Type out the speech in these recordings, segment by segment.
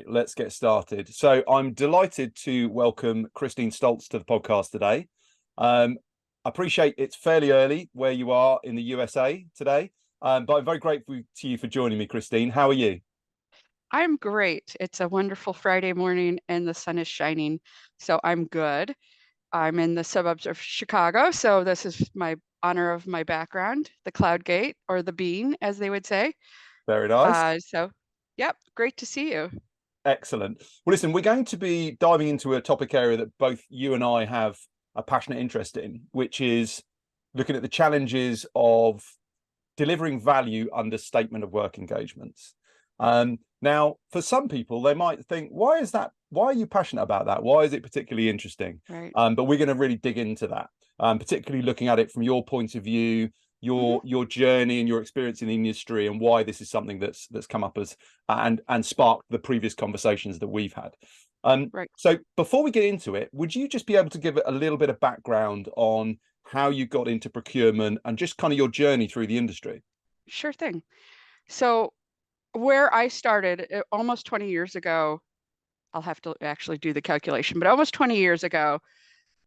let's get started. So I'm delighted to welcome Christine Stolz to the podcast today. I appreciate it's fairly early where you are in the USA today, but I'm very grateful to you for joining me, Christine. How are you? I'm great. It's a wonderful Friday morning and the sun is shining, so I'm good. I'm in the suburbs of Chicago, so this is my honor of my background, the Cloud Gate or the Bean, as they would say. Very nice. Yep, great to see you. Excellent. Well, listen, we're going to be diving into a topic area that both you and I have a passionate interest in, which is looking at the challenges of delivering value under statement of work engagements. Now, for some people, they might think, why is that? Why are you passionate about that? Why is it particularly interesting? Right. But we're going to really dig into that, particularly looking at it from your point of view, your journey and your experience in the industry, and why this is something that's come up as and sparked the previous conversations that we've had. Right. So before we get into it, would you just be able to give it a little bit of background on how you got into procurement and just kind of your journey through the industry? Sure thing. So where I started almost 20 years ago, I'll have to actually do the calculation, but almost 20 years ago,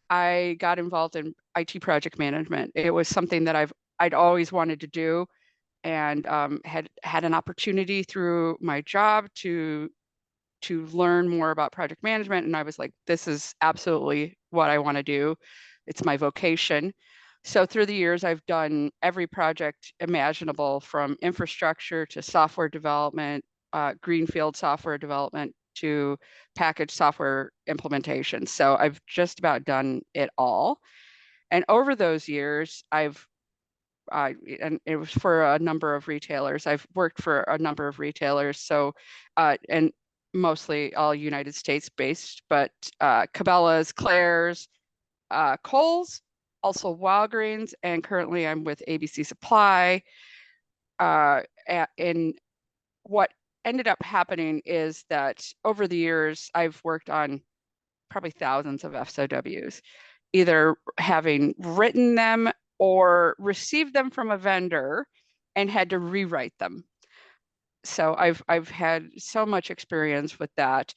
I got involved in IT project management. It was something that I'd always wanted to do, and had an opportunity through my job to learn more about project management. And I was like, this is absolutely what I want to do. It's my vocation. So through the years, I've done every project imaginable, from infrastructure to software development, greenfield software development to packaged software implementation. So I've just about done it all. And over those years, and it was for a number of retailers. I've worked for a number of retailers. So, and mostly all United States based, but Cabela's, Claire's, Kohl's, also Walgreens, and currently I'm with ABC Supply. And what ended up happening is that over the years, I've worked on probably thousands of SOWs, either having written them or received them from a vendor and had to rewrite them. So I've had so much experience with that.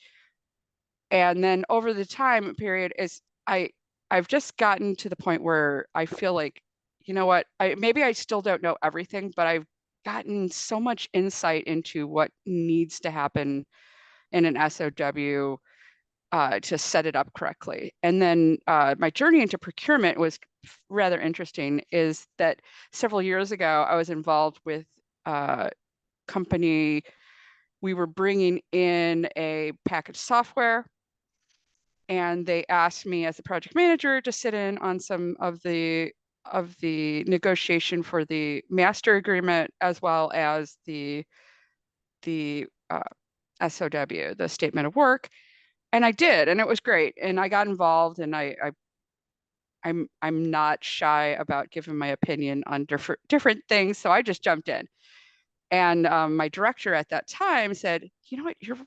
And then over the time period is I've just gotten to the point where I feel like, you know what, maybe I still don't know everything, but I've gotten so much insight into what needs to happen in an SOW to set it up correctly. And then my journey into procurement was rather interesting, is that several years ago, I was involved with a company. We were bringing in a packaged software, and they asked me as the project manager to sit in on some of the negotiation for the master agreement, as well as the SOW, the statement of work. And I did, and it was great. And I got involved, and I'm not shy about giving my opinion on different things. So I just jumped in. And my director at that time said, you know what, you're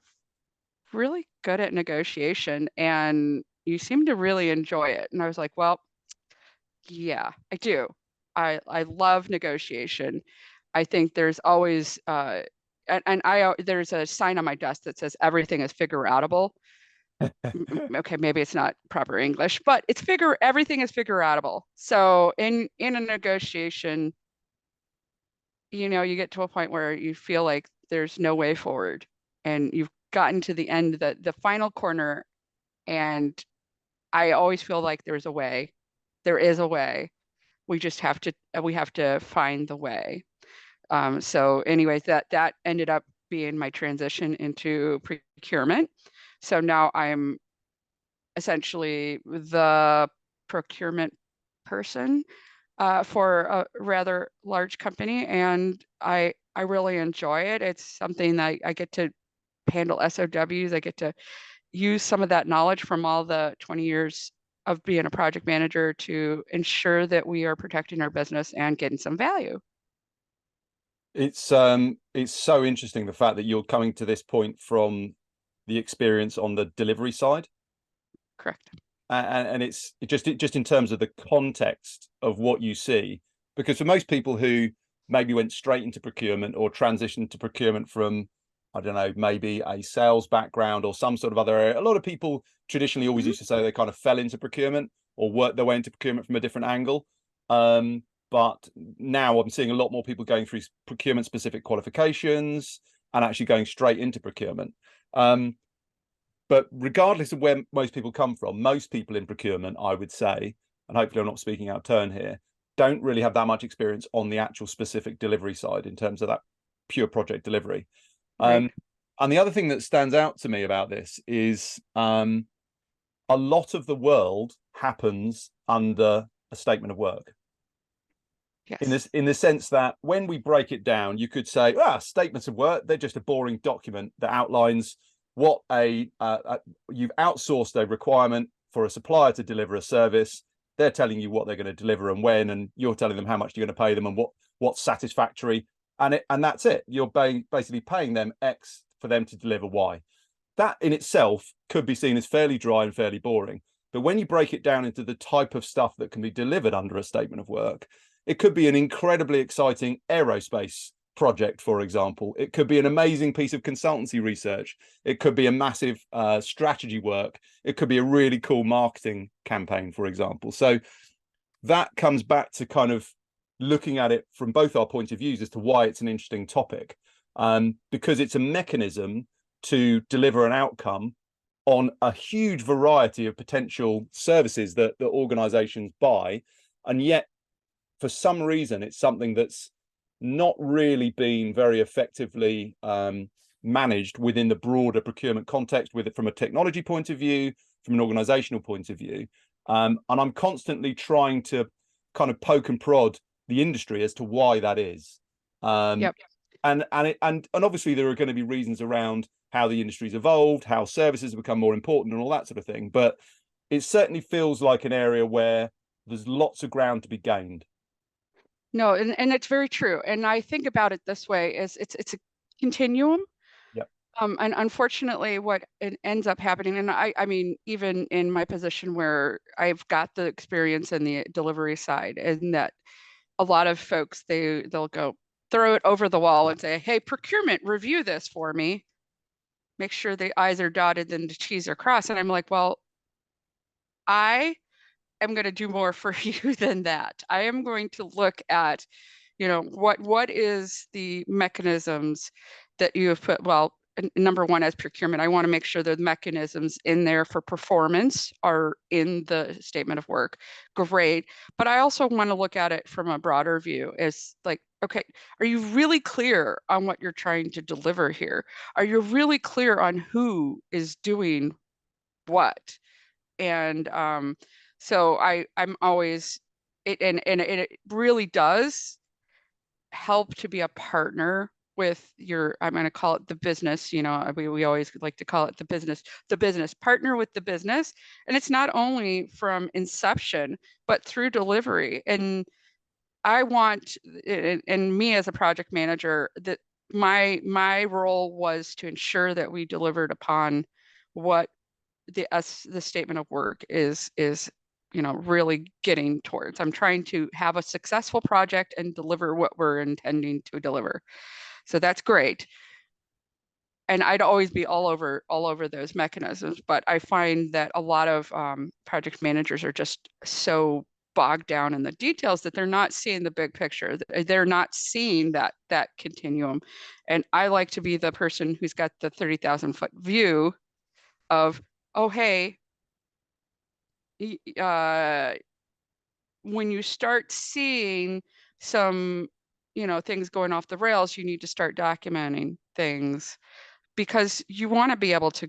really good at negotiation and you seem to really enjoy it. And I was like, well, yeah, I do. I love negotiation. I think there's always there's a sign on my desk that says everything is figure outable. Okay, maybe it's not proper English, but everything is figure outable. So in a negotiation, you get to a point where you feel like there's no way forward, and you've gotten to the end, the final corner, and I always feel like there's a way. There is a way. We just have to find the way. So anyways, that ended up being my transition into procurement. So now I'm essentially the procurement person for a rather large company, and I really enjoy it. It's something that I get to handle SOWs. I get to use some of that knowledge from all the 20 years of being a project manager to ensure that we are protecting our business and getting some value. It's so interesting the fact that you're coming to this point from the experience on the delivery side. Correct. And it's just in terms of the context of what you see, because for most people who maybe went straight into procurement or transitioned to procurement from I don't know, maybe a sales background or some sort of other area. A lot of people traditionally always used to say they kind of fell into procurement or worked their way into procurement from a different angle. But now I'm seeing a lot more people going through procurement specific qualifications and actually going straight into procurement. But regardless of where most people come from, most people in procurement, I would say, and hopefully I'm not speaking out of turn here, don't really have that much experience on the actual specific delivery side in terms of that pure project delivery. Right. And the other thing that stands out to me about this is a lot of the world happens under a statement of work. Yes. In the sense that when we break it down, you could say, statements of work, they're just a boring document that outlines what you've outsourced a requirement for a supplier to deliver a service. They're telling you what they're going to deliver and when, and you're telling them how much you're going to pay them and what's satisfactory. And that's it. You're basically paying them X for them to deliver Y. That in itself could be seen as fairly dry and fairly boring. But when you break it down into the type of stuff that can be delivered under a statement of work, it could be an incredibly exciting aerospace project, for example. It could be an amazing piece of consultancy research. It could be a massive strategy work. It could be a really cool marketing campaign, for example. So that comes back to kind of looking at it from both our point of views as to why it's an interesting topic, because it's a mechanism to deliver an outcome on a huge variety of potential services that organizations buy. And yet, for some reason, it's something that's not really been very effectively managed within the broader procurement context, with it from a technology point of view, from an organizational point of view. And I'm constantly trying to kind of poke and prod the industry as to why that is. Yep. And obviously there are going to be reasons around how the industry's evolved, how services have become more important and all that sort of thing. But it certainly feels like an area where there's lots of ground to be gained. No, and it's very true. And I think about it this way: is it's a continuum. Yep. And unfortunately, what it ends up happening, and I mean, even in my position where I've got the experience in the delivery side, and that a lot of folks they'll go throw it over the wall and say, "Hey, procurement, review this for me. Make sure the I's are dotted and the T's are crossed." And I'm like, well, I am going to do more for you than that. I am going to look at, what is the mechanisms that you have put, well, number one, as procurement, I want to make sure the mechanisms in there for performance are in the statement of work. Great. But I also want to look at it from a broader view as like, okay, are you really clear on what you're trying to deliver here? Are you really clear on who is doing what? And so I'm always it really does help to be a partner with I'm going to call it the business. We always like to call it the business partner with the business. And it's not only from inception, but through delivery. And I want, and me as a project manager, that my role was to ensure that we delivered upon what the statement of work is really getting towards. I'm trying to have a successful project and deliver what we're intending to deliver. So that's great. And I'd always be all over those mechanisms, but I find that a lot of project managers are just so bogged down in the details that they're not seeing the big picture. They're not seeing that continuum. And I like to be the person who's got the 30,000-foot view of, oh, hey, when you start seeing some, things going off the rails, you need to start documenting things, because you want to be able to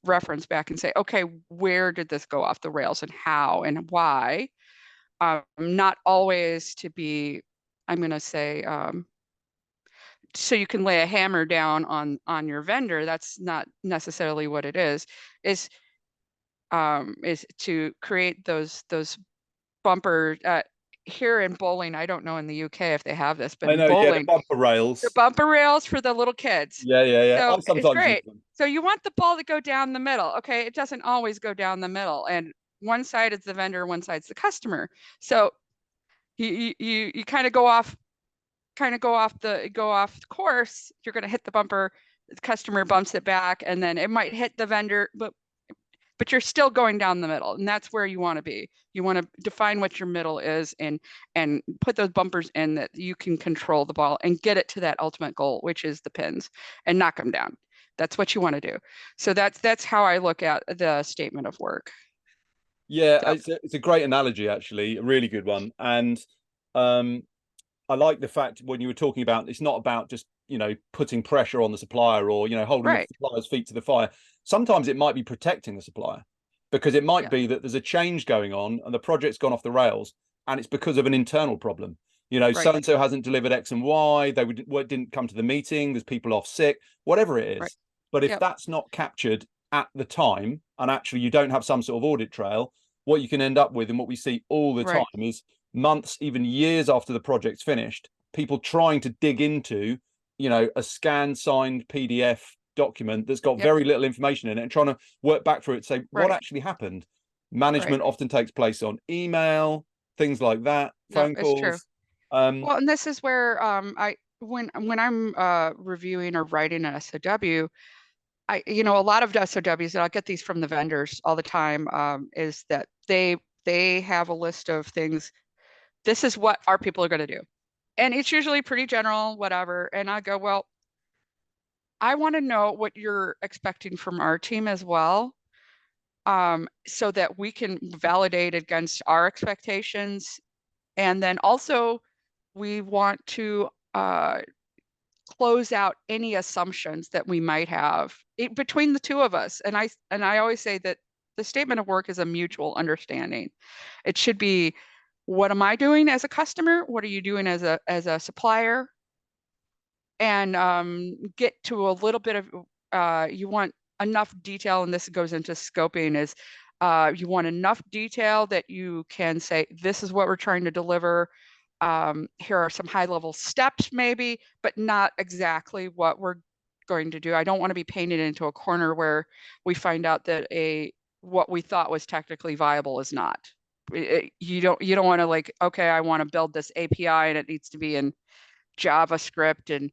reference back and say, okay, where did this go off the rails and how and why? Not always to be, I'm going to say, so you can lay a hammer down on your vendor. That's not necessarily what it is to create those bumper here in bowling. I don't know in the UK if they have this, but I in know, yeah, the bowling, bumper the rails. bumper rails for the little kids. Yeah. So I it's sometimes use great. them. So you want the ball to go down the middle. Okay, it doesn't always go down the middle, and one side is the vendor, one side's the customer. So you kind of go off the course. You're going to hit the bumper the customer bumps it back, and then it might hit the vendor, but you're still going down the middle, and that's where you want to be. You want to define what your middle is, and put those bumpers in that you can control the ball and get it to that ultimate goal, which is the pins, and knock them down. That's what you want to do. So that's how I look at the statement of work. Yeah, Yep. it's a great analogy, actually, a really good one. And I like the fact when you were talking about it's not about just, putting pressure on the supplier or, holding the Right. supplier's feet to the fire. Sometimes it might be protecting the supplier, because it might Yeah. be that there's a change going on and the project's gone off the rails and it's because of an internal problem. So Right. and so hasn't delivered X and Y. They didn't come to the meeting. There's people off sick, whatever it Right. is. But if Yep. that's not captured at the time, and actually you don't have some sort of audit trail, what you can end up with, and what we see all the time, Right. is months, even years after the project's finished, people trying to dig into, a scan signed PDF document that's got Yep. very little information in it, and trying to work back through it to say what Right. actually happened. Right. Management often takes place on email, things like that, No, phone it's true. calls. Um, Well, and this is where I when I'm reviewing or writing an SOW, a lot of SOWs, and I'll get these from the vendors all the time, is that they have a list of things. This is what our people are going to do. And it's usually pretty general, whatever. And I go, well, I want to know what you're expecting from our team as well, so that we can validate against our expectations. And then also, we want to close out any assumptions that we might have between the two of us. And I always say that the statement of work is a mutual understanding. It should be, what am I doing as a customer? What are you doing as a supplier? And get to a little bit of you want enough detail, and this goes into scoping, is you want enough detail that you can say, this is what we're trying to deliver. Here are some high level steps maybe, but not exactly what we're going to do. I don't want to be painted into a corner where we find out that what we thought was technically viable is not. You don't want to, like, okay, I want to build this API and it needs to be in JavaScript and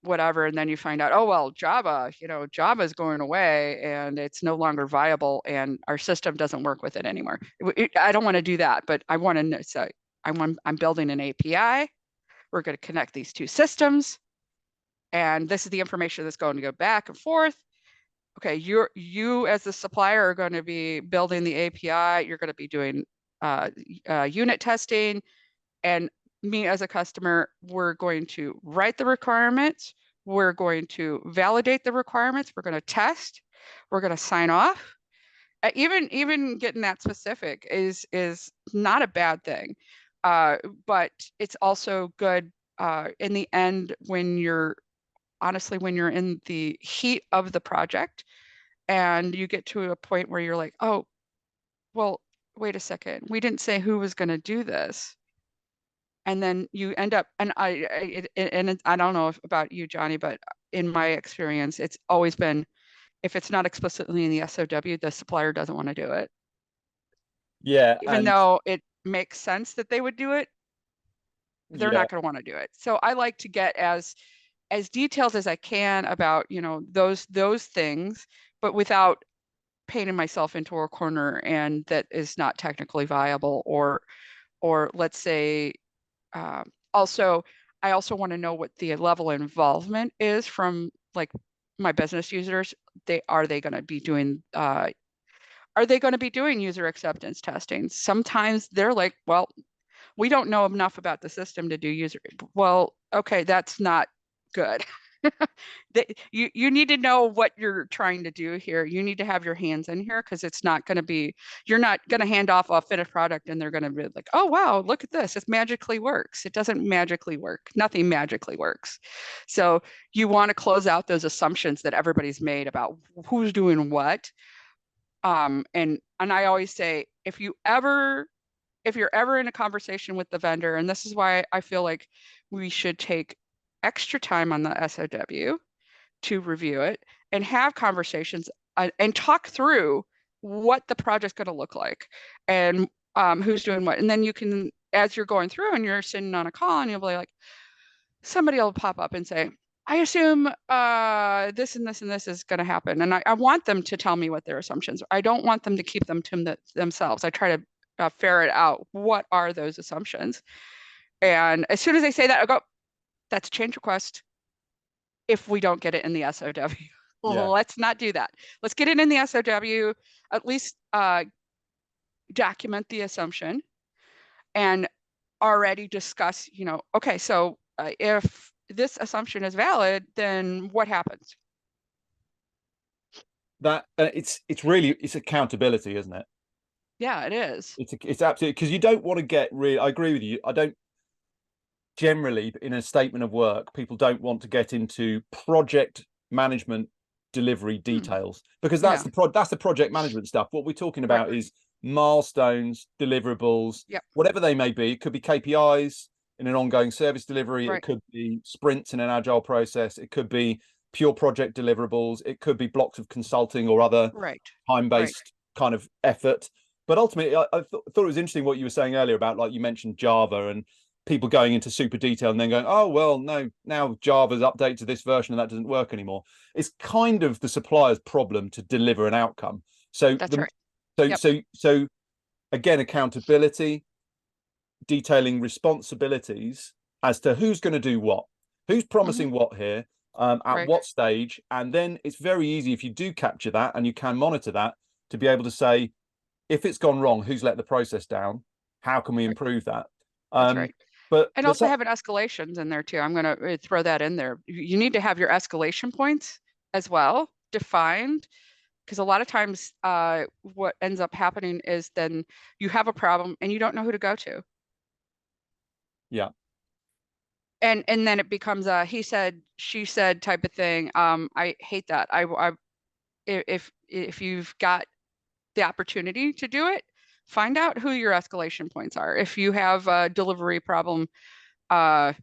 whatever, and then you find out, oh well, Java is going away and it's no longer viable and our system doesn't work with it anymore. I don't want to do that, but I want to say, I'm building an API. We're going to connect these two systems, and this is the information that's going to go back and forth. Okay, you as the supplier are going to be building the API. You're going to be doing unit testing, and me as a customer, we're going to write the requirements. We're going to validate the requirements. We're going to test. We're going to sign off. Even getting that specific is not a bad thing, but it's also good in the end when you're in the heat of the project and you get to a point where you're like, oh, well, wait a second, we didn't say who was going to do this. And then you end up, and I don't know about you, Johnny, but in my experience, it's always been, if it's not explicitly in the SOW, the supplier doesn't want to do it. yeah, Even and though it makes sense that they would do it, they're yeah, not going to want to do it. So I like to get as detailed as I can about, those things, but without painting myself into a corner and that is not technically viable, or let's say, also, I also want to know what the level of involvement is from, like, my business users. Are they going to be doing user acceptance testing? Sometimes they're like, well, we don't know enough about the system to do user. Well, okay, that's not good. You need to know what you're trying to do here. You need to have your hands in here, because it's not going to be, you're not going to hand off a finished product and they're going to be like, oh wow, look at this, it magically works. It doesn't magically work. Nothing magically works. So you want to close out those assumptions that everybody's made about who's doing what. And I always say, if you're ever in a conversation with the vendor, and this is why I feel like we should take extra time on the SOW to review it and have conversations, and talk through what the project's going to look like, and who's doing what. And then you can, as you're going through and you're sitting on a call, and you'll be like, somebody will pop up and say, I assume this and this and this is going to happen. And I want them to tell me what their assumptions are. I don't want them to keep them to themselves. I try to ferret out what are those assumptions. And as soon as they say that, I go, that's a change request if we don't get it in the SOW. Yeah. Let's not do that. Let's get it in the SOW, at least document the assumption and already discuss, okay, so if this assumption is valid, then what happens? That it's accountability, isn't it? Yeah, it is. It's absolutely, because you don't want to get really, I agree with you. I don't generally, in a statement of work, people don't want to get into project management delivery details, because that's Yeah, the project management stuff. What we're talking right. about is milestones, deliverables, Yep, whatever they may be. It could be KPIs in an ongoing service delivery. It right, could be sprints in an agile process. It could be pure project deliverables. It could be blocks of consulting or other right, right. time-based kind of effort. But ultimately, I thought it was interesting what you were saying earlier about, like, you mentioned Java and people going into super detail and then going, oh, well, no, now Java's updated to this version and that doesn't work anymore. It's kind of the supplier's problem to deliver an outcome. So That's right. Yep. so again, accountability, detailing responsibilities as to who's going to do what, who's Hmm. promising what here, at Right, what stage. And then it's very easy, if you do capture that and you can monitor that, to be able to say, if it's gone wrong, who's let the process down? How can we right. improve that? That's Um, right. but And also having escalations in there too. I'm going to throw that in there. You need to have your escalation points as well defined, because a lot of times what ends up happening is then you have a problem and you don't know who to go to. yeah, And then it becomes a he said, she said type of thing. I hate that. If you've got the opportunity to do it, find out who your escalation points are. If you have a delivery problem, uh,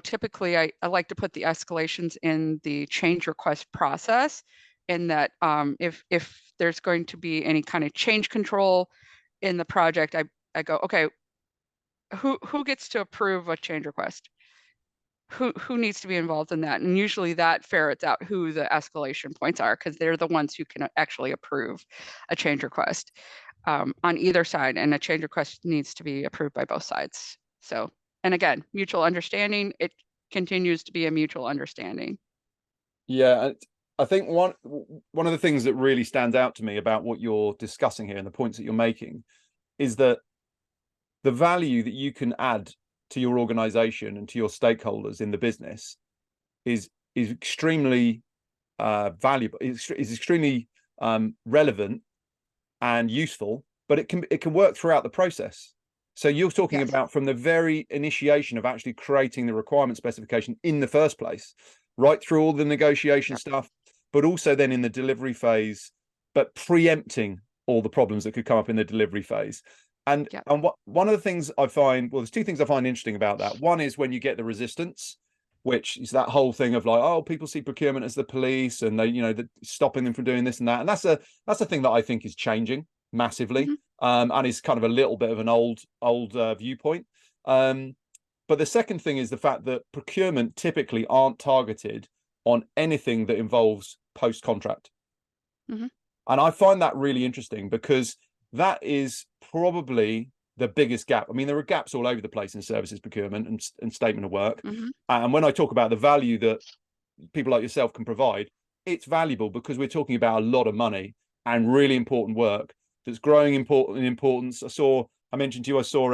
typically I like to put the escalations in the change request process, in that if there's going to be any kind of change control in the project, I go, okay, who gets to approve a change request? Who needs to be involved in that? And usually that ferrets out who the escalation points are, because they're the ones who can actually approve a change request on either side. And a change request needs to be approved by both sides. So, and again, mutual understanding, it continues to be a mutual understanding. yeah. I think one of the things that really stands out to me about what you're discussing here and the points that you're making is that the value that you can add to your organization and to your stakeholders in the business is extremely valuable, is extremely relevant and useful, but it can work throughout the process. So you're talking Yes. about from the very initiation of actually creating the requirement specification in the first place, right through all the negotiation Yep. stuff, but also then in the delivery phase, but preempting all the problems that could come up in the delivery phase. And Yep. one of the things I find, well, there's two things I find interesting about that. One is when you get the resistance, which is that whole thing of like, oh, people see procurement as the police and they, stopping them from doing this and that. And that's a thing that I think is changing massively, Mhm. and is kind of a little bit of an old viewpoint. But the second thing is the fact that procurement typically aren't targeted on anything that involves post contract. Mhm. And I find that really interesting, because that is probably the biggest gap. I mean, there are gaps all over the place in services procurement and statement of work. Mhm. And when I talk about the value that people like yourself can provide, it's valuable because we're talking about a lot of money and really important work that's growing in importance. I mentioned to you, I saw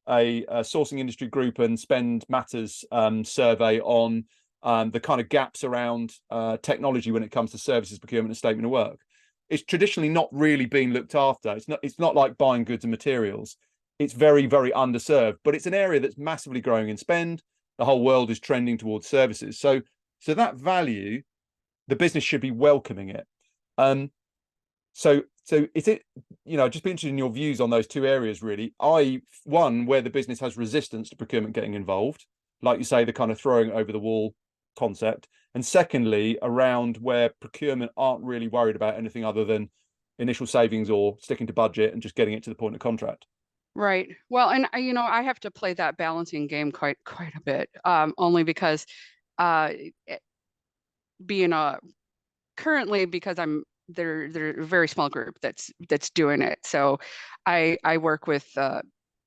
a sourcing industry group and Spend Matters survey on the kind of gaps around technology when it comes to services procurement and statement of work. It's traditionally not really been looked after. It's not like buying goods and materials. It's very, very underserved, but it's an area that's massively growing in spend. The whole world is trending towards services. So that value, the business should be welcoming it. So is it, just be interested in your views on those two areas, really. One, where the business has resistance to procurement getting involved, like you say, the kind of throwing over the wall concept. And secondly, around where procurement aren't really worried about anything other than initial savings or sticking to budget and just getting it to the point of contract. Right. Well, and I have to play that balancing game quite a bit, only because it being a currently because they're a very small group that's doing it. So I work with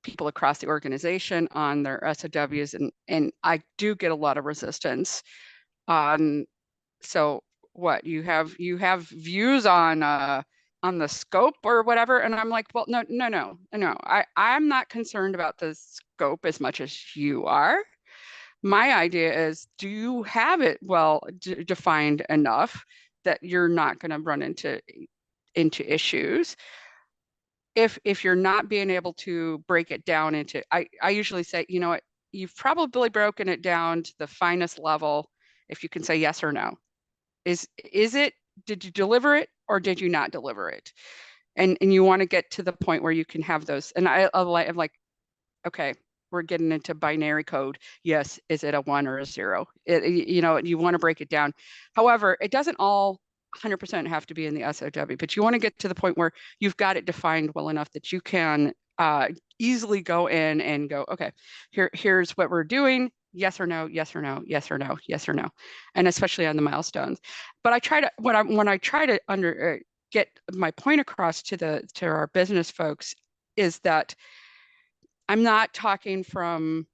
people across the organization on their SOWs, and I do get a lot of resistance on. So what you have views on the scope or whatever, and I'm like, well, no. I'm not concerned about the scope as much as you are. My idea is, do you have it well defined enough that you're not going to run into issues? If you're not being able to break it down into, I usually say, you know what, you've probably broken it down to the finest level. If you can say yes or no, is it, did you deliver it or did you not deliver it? And you want to get to the point where you can have those. And I'm like, okay, we're getting into binary code. Yes, is it a 1 or a 0? You know, you want to break it down. However, it doesn't all 100% have to be in the SOW, but you want to get to the point where you've got it defined well enough that you can easily go in and go, okay, here's what we're doing. Yes or no, yes or no, yes or no, yes or no. And especially on the milestones. But I try to, when I try to get my point across to our business folks, is that I'm not talking from,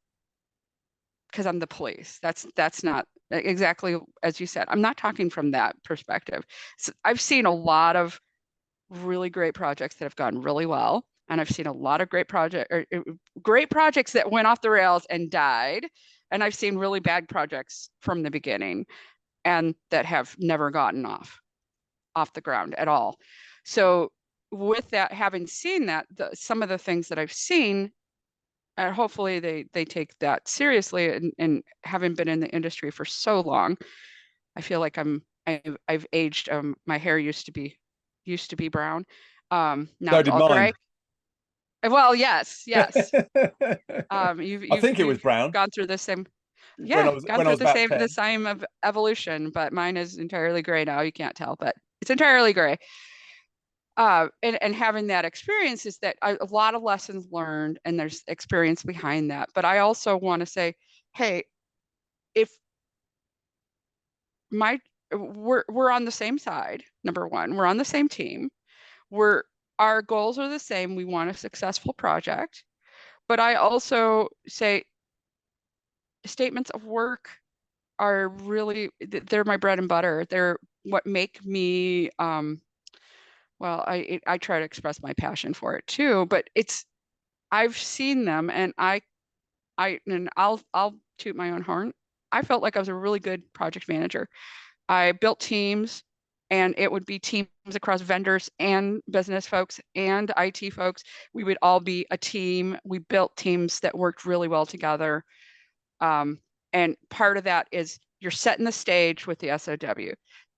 because I'm the police. That's not exactly as you said. I'm not talking from that perspective. So I've seen a lot of really great projects that have gone really well, and I've seen a lot of great projects that went off the rails and died, and I've seen really bad projects from the beginning and that have never gotten off the ground at all. So with that, having seen that, some of the things that I've seen, and hopefully they take that seriously, and having been in the industry for so long, I feel like I've aged. My hair used to be brown. Now So it's did all mine. gray. Well, yes. I think it was You've brown gone through the same, when yeah, I was gone through about the 10. same of evolution, but mine is entirely gray now. You can't tell, but it's entirely gray. And having that experience is that a lot of lessons learned, and there's experience behind that. But I also want to say, hey, if my we're on the same side, number one, we're on the same team. We're Our goals are the same. We want a successful project. But I also say statements of work are really, they're my bread and butter. They're what make me well, I try to express my passion for it too, but I've seen them, and I'll toot my own horn. I felt like I was a really good project manager. I built teams, and it would be teams across vendors and business folks and IT folks. We would all be a team. We built teams that worked really well together. And part of that is you're setting the stage with the SOW.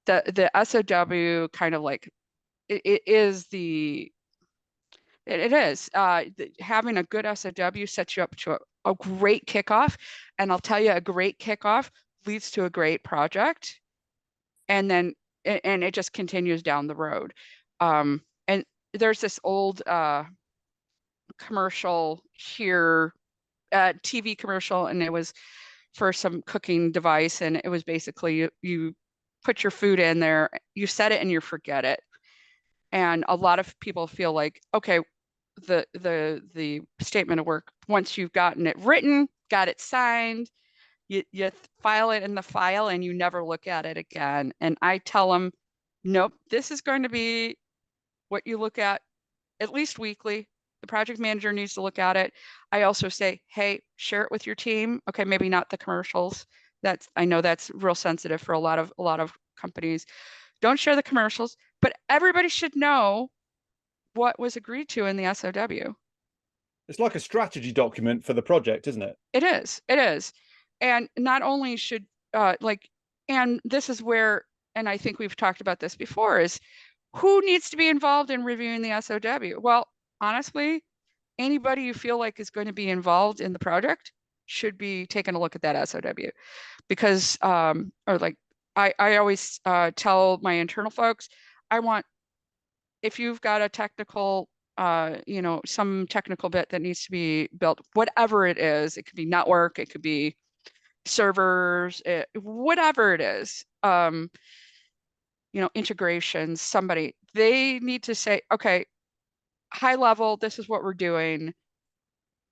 The SOW kind of like it is the it is. Having a good SOW sets you up to a great kickoff. And I'll tell you, a great kickoff leads to a great project. And then, and it just continues down the road. And there's this old commercial here, TV commercial, and it was for some cooking device. And it was basically you put your food in there, you set it and you forget it. And a lot of people feel like, okay, the statement of work, once you've gotten it written, got it signed, you file it in the file and you never look at it again. And I tell them, nope, this is going to be what you look at least weekly. The project manager needs to look at it. I also say, hey, share it with your team. Okay, maybe not the commercials. I know that's real sensitive for a lot of companies. Don't share the commercials, but everybody should know what was agreed to in the SOW. It's like a strategy document for the project, isn't it? It is. It is. And not only should and this is where, and I think we've talked about this before, is who needs to be involved in reviewing the SOW? Well, honestly, anybody you feel like is going to be involved in the project should be taking a look at that SOW, because or like I always tell my internal folks, I want, if you've got a technical some technical bit that needs to be built, whatever it is, it could be network, it could be servers, whatever it is, integrations, somebody, they need to say, okay, high level, this is what we're doing.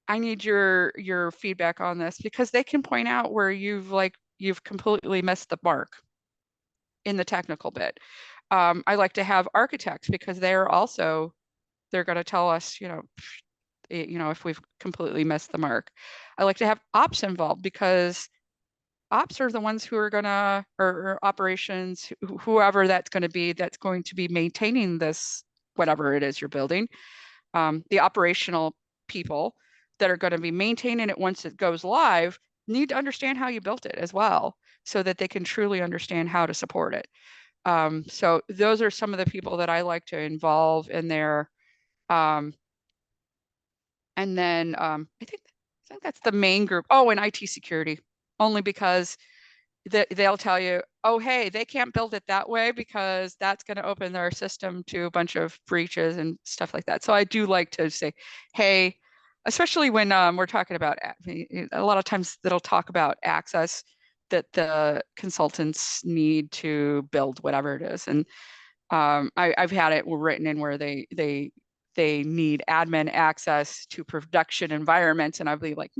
I need your feedback on this, because they can point out where you've completely missed the mark in the technical bit. I like to have architects, because they're going to tell us, if we've completely missed the mark. I like to have ops involved, because ops are the ones who are gonna, or operations, whoever that's going to be maintaining this, whatever it is you're building. The operational people that are going to be maintaining it once it goes live need to understand how you built it as well, so that they can truly understand how to support it. So those are some of the people that I like to involve in there. And then I think that's the main group. Oh, and IT security, only because they'll tell you, oh, hey, they can't build it that way, because that's going to open their system to a bunch of breaches and stuff like that. So I do like to say, hey, especially when we're talking about, a lot of times that'll talk about access that the consultants need to build whatever it is. And I've had it written in where they need admin access to production environments, and I'll be like,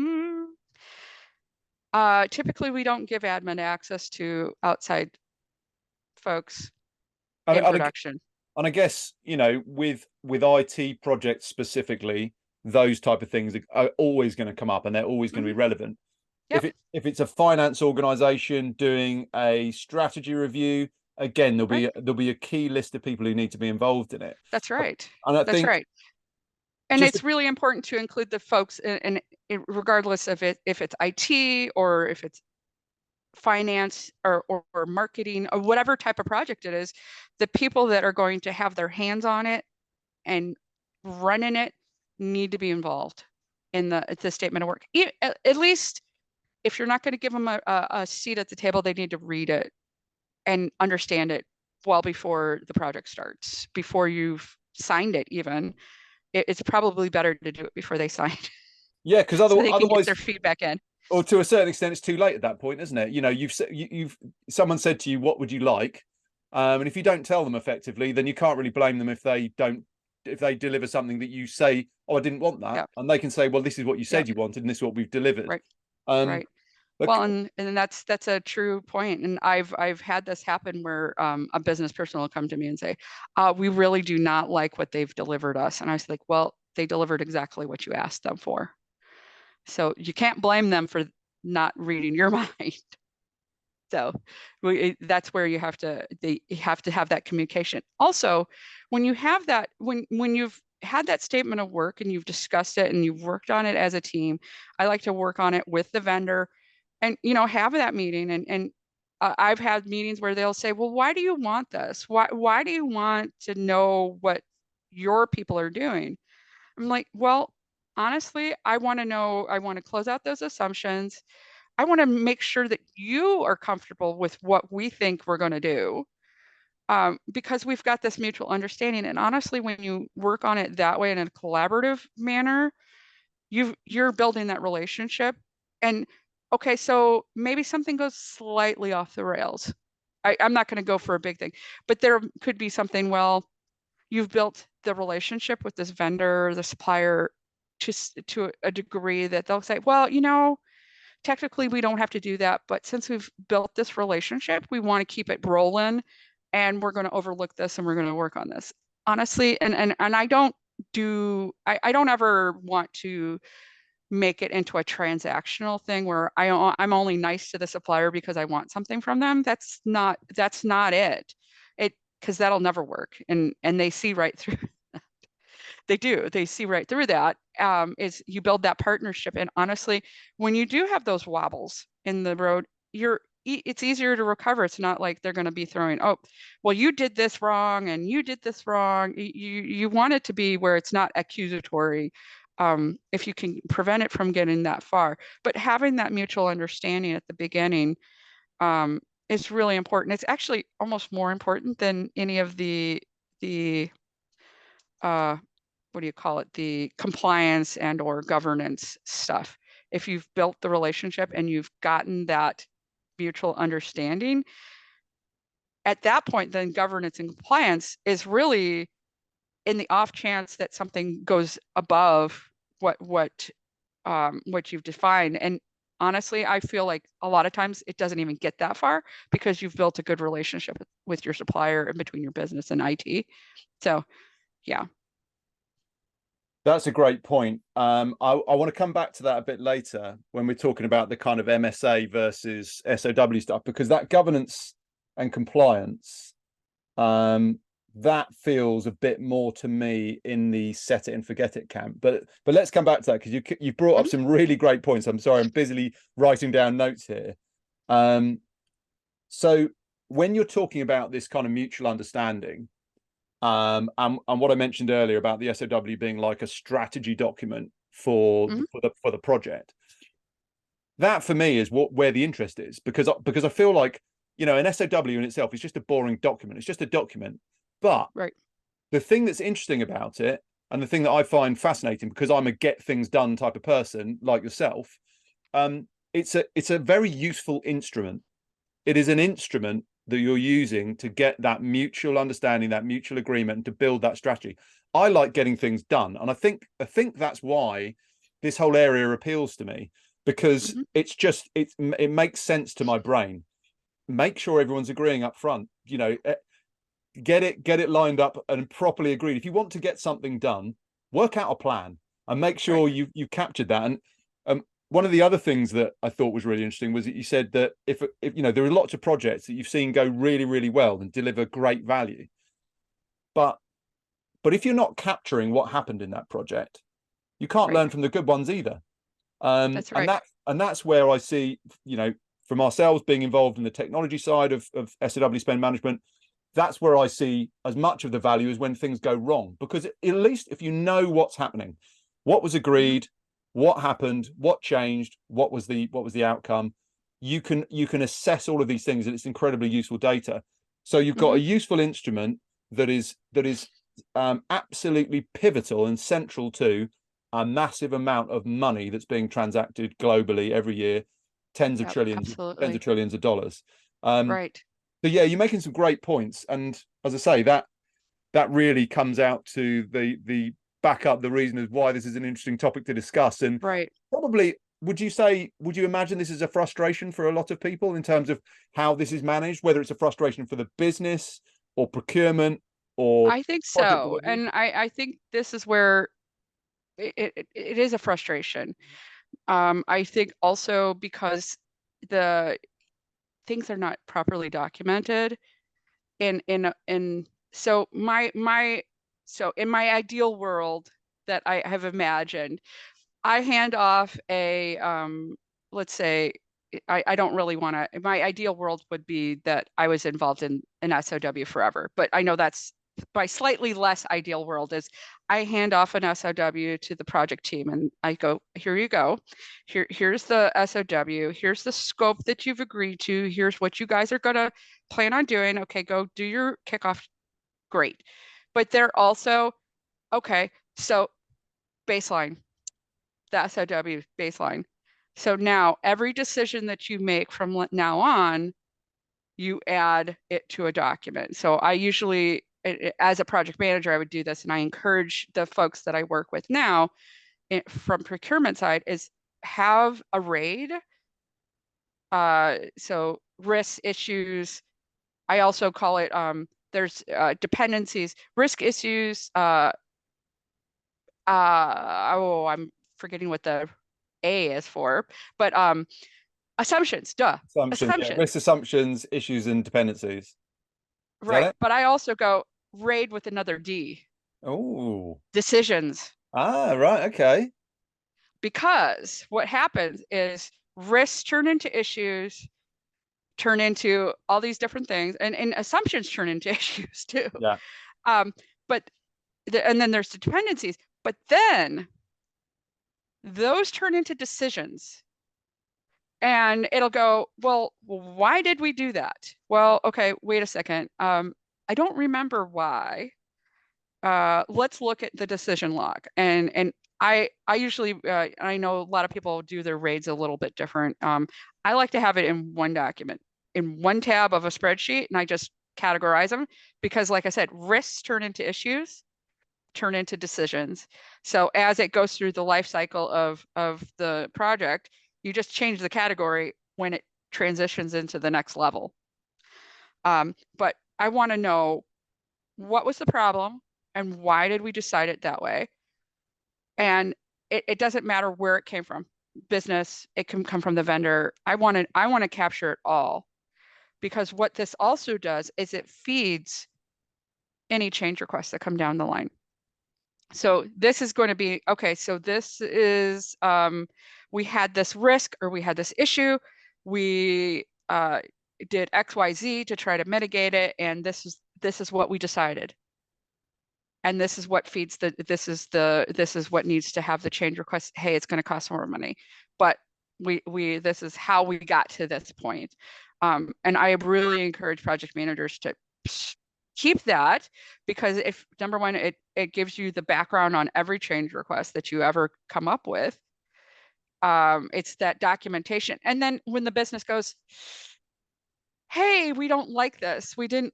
typically we don't give admin access to outside folks And, in and, I- production. and I guess, with IT projects specifically, those type of things are always going to come up, and they're always going to be relevant. Yep. If it's a finance organization doing a strategy review, again, Right. there'll be a key list of people who need to be involved in it. That's right. And I That's think right. And just it's really important to include the folks regardless of if it's IT or if it's finance or marketing or whatever type of project it is, the people that are going to have their hands on it and running it need to be involved in the statement of work. At least if you're not going to give them a seat at the table, they need to read it and understand it well before the project starts, before you've signed it even. It's probably better to do it before they sign yeah, because so they can get otherwise, their feedback in. or to a certain extent, it's too late at that point, isn't it? You've someone said to you, "What would you like?" And if you don't tell them effectively, then you can't really blame them if they deliver something that you say, "Oh, I didn't want that," Yep. and they can say, "Well, this is what you Yep. said you wanted, and this is what we've delivered." Right. Um, Right. but Well, and that's a true point. And I've had this happen where a business person will come to me and say, we really do not like what they've delivered us. And I was like, well, they delivered exactly what you asked them for. So you can't blame them for not reading your mind. So that's where you have to have that communication. Also, when you have that, when you've had that statement of work and you've discussed it and you've worked on it as a team, I like to work on it with the vendor and have that meeting. And I've had meetings where they'll say, well, why do you want this? Why do you want to know what your people are doing? I'm like, well, honestly, I want to know, I want to close out those assumptions. I want to make sure that you are comfortable with what we think we're going to do, because we've got this mutual understanding. And honestly, when you work on it that way in a collaborative manner, you're building that relationship. And okay, so maybe something goes slightly off the rails. I'm not going to go for a big thing, but there could be something, well, you've built the relationship with this vendor, the supplier, to a degree that they'll say, well, technically we don't have to do that, but since we've built this relationship, we want to keep it rolling and we're going to overlook this and we're going to work on this. Honestly, and I don't I don't ever want to make it into a transactional thing where I'm only nice to the supplier because I want something from them. That's not it. Because that'll never work. And they see right through they do. They see right through that. Is you build that partnership. And honestly, when you do have those wobbles in the road, it's easier to recover. It's not like they're going to be throwing, oh, well, you did this wrong and you did this wrong. You want it to be where it's not accusatory, if you can prevent it from getting that far. But having that mutual understanding at the beginning, is really important. It's actually almost more important than any of the what do you call it, the compliance and or governance stuff. if you've built the relationship and you've gotten that mutual understanding, at that point, then governance and compliance is really in the off chance that something goes above what you've defined. And honestly, I feel like a lot of times it doesn't even get that far because you've built a good relationship with your supplier and between your business and IT. So yeah. That's a great point. I want to come back to that a bit later when we're talking about the kind of MSA versus SOW stuff, because that governance and compliance, that feels a bit more to me in the set it and forget it camp. But let's come back to that, because you brought up some really great points. I'm sorry, I'm busily writing down notes here. So when you're talking about this kind of mutual understanding, and what I mentioned earlier about the SOW being like a strategy document for the project, that for me is where the interest is, because I feel like, you know, an SOW in itself is just a boring document. It's just a document. But the thing that's interesting about it, and the thing that I find fascinating, because I'm a get things done type of person like yourself, it's a very useful instrument. It is an instrument that you're using to get that mutual understanding, that mutual agreement, and to build that strategy. I like getting things done, and I think that's why this whole area appeals to me, because it makes sense to my brain. Make sure everyone's agreeing up front. You know, get it lined up and properly agreed. If you want to get something done, work out a plan and make sure you captured that. And one of the other things that I thought was really interesting was that you said that if you know, there are lots of projects that you've seen go really, really well and deliver great value, but if you're not capturing what happened in that project, you can't learn from the good ones either. That's right. And that's where I see, you know, from ourselves being involved in the technology side of SOW spend management, that's where I see as much of the value as when things go wrong, because at least if you know what's happening, what was agreed, what happened, what changed, what was the outcome, you can assess all of these things, and it's incredibly useful data. So you've got a useful instrument that is absolutely pivotal and central to a massive amount of money that's being transacted globally every year, tens of trillions of dollars. So yeah, you're making some great points, and as I say, that really comes out to the back up the reason as why this is an interesting topic to discuss. And probably, would you imagine this is a frustration for a lot of people in terms of how this is managed, whether it's a frustration for the business or procurement or I think so. And I think this is where it is a frustration. I think also because the things are not properly documented so in my ideal world that I have imagined, I hand off a let's say I don't really want to, my ideal world would be that I was involved in an SOW forever, but I know that's my slightly less ideal world is I hand off an SOW to the project team and I go, here you go. Here's the SOW. Here's the scope that you've agreed to. Here's what you guys are going to plan on doing. Okay, go do your kickoff. Great. But they're also, okay, so baseline, the SOW baseline. So now every decision that you make from now on, you add it to a document. So I usually, as a project manager, I would do this, and I encourage the folks that I work with now from procurement side is have a RAID. So risk issues. I also call it, there's dependencies, risk issues. I'm forgetting what the A is for, but assumptions, assumptions. Yeah. Risk assumptions, issues, and dependencies. Right. But I also go RAID with another D. Oh. Decisions. Ah, right. Okay. Because what happens is risks turn into issues, turn into all these different things, and assumptions turn into issues too. Yeah. And then there's the dependencies, but then those turn into decisions. And it'll go, well, why did we do that? Well, okay, wait a second. I don't remember why. Let's look at the decision log. And I usually I know a lot of people do their raids a little bit different. I like to have it in one document, in one tab of a spreadsheet, and I just categorize them because, like I said, risks turn into issues, turn into decisions. So as it goes through the life cycle of the project, you just change the category when it transitions into the next level. But I want to know what was the problem and why did we decide it that way? And it doesn't matter where it came from. Business, it can come from the vendor. I want to capture it all because what this also does is it feeds any change requests that come down the line. So this is going to be, okay, so this is, we had this risk or we had this issue. We did XYZ to try to mitigate it. And this is what we decided. And this is what feeds this is what needs to have the change request. Hey, it's going to cost more money, but this is how we got to this point. And I really encourage project managers to keep that, because if number one, it gives you the background on every change request that you ever come up with. It's that documentation. And then when the business goes, hey, we don't like this. We didn't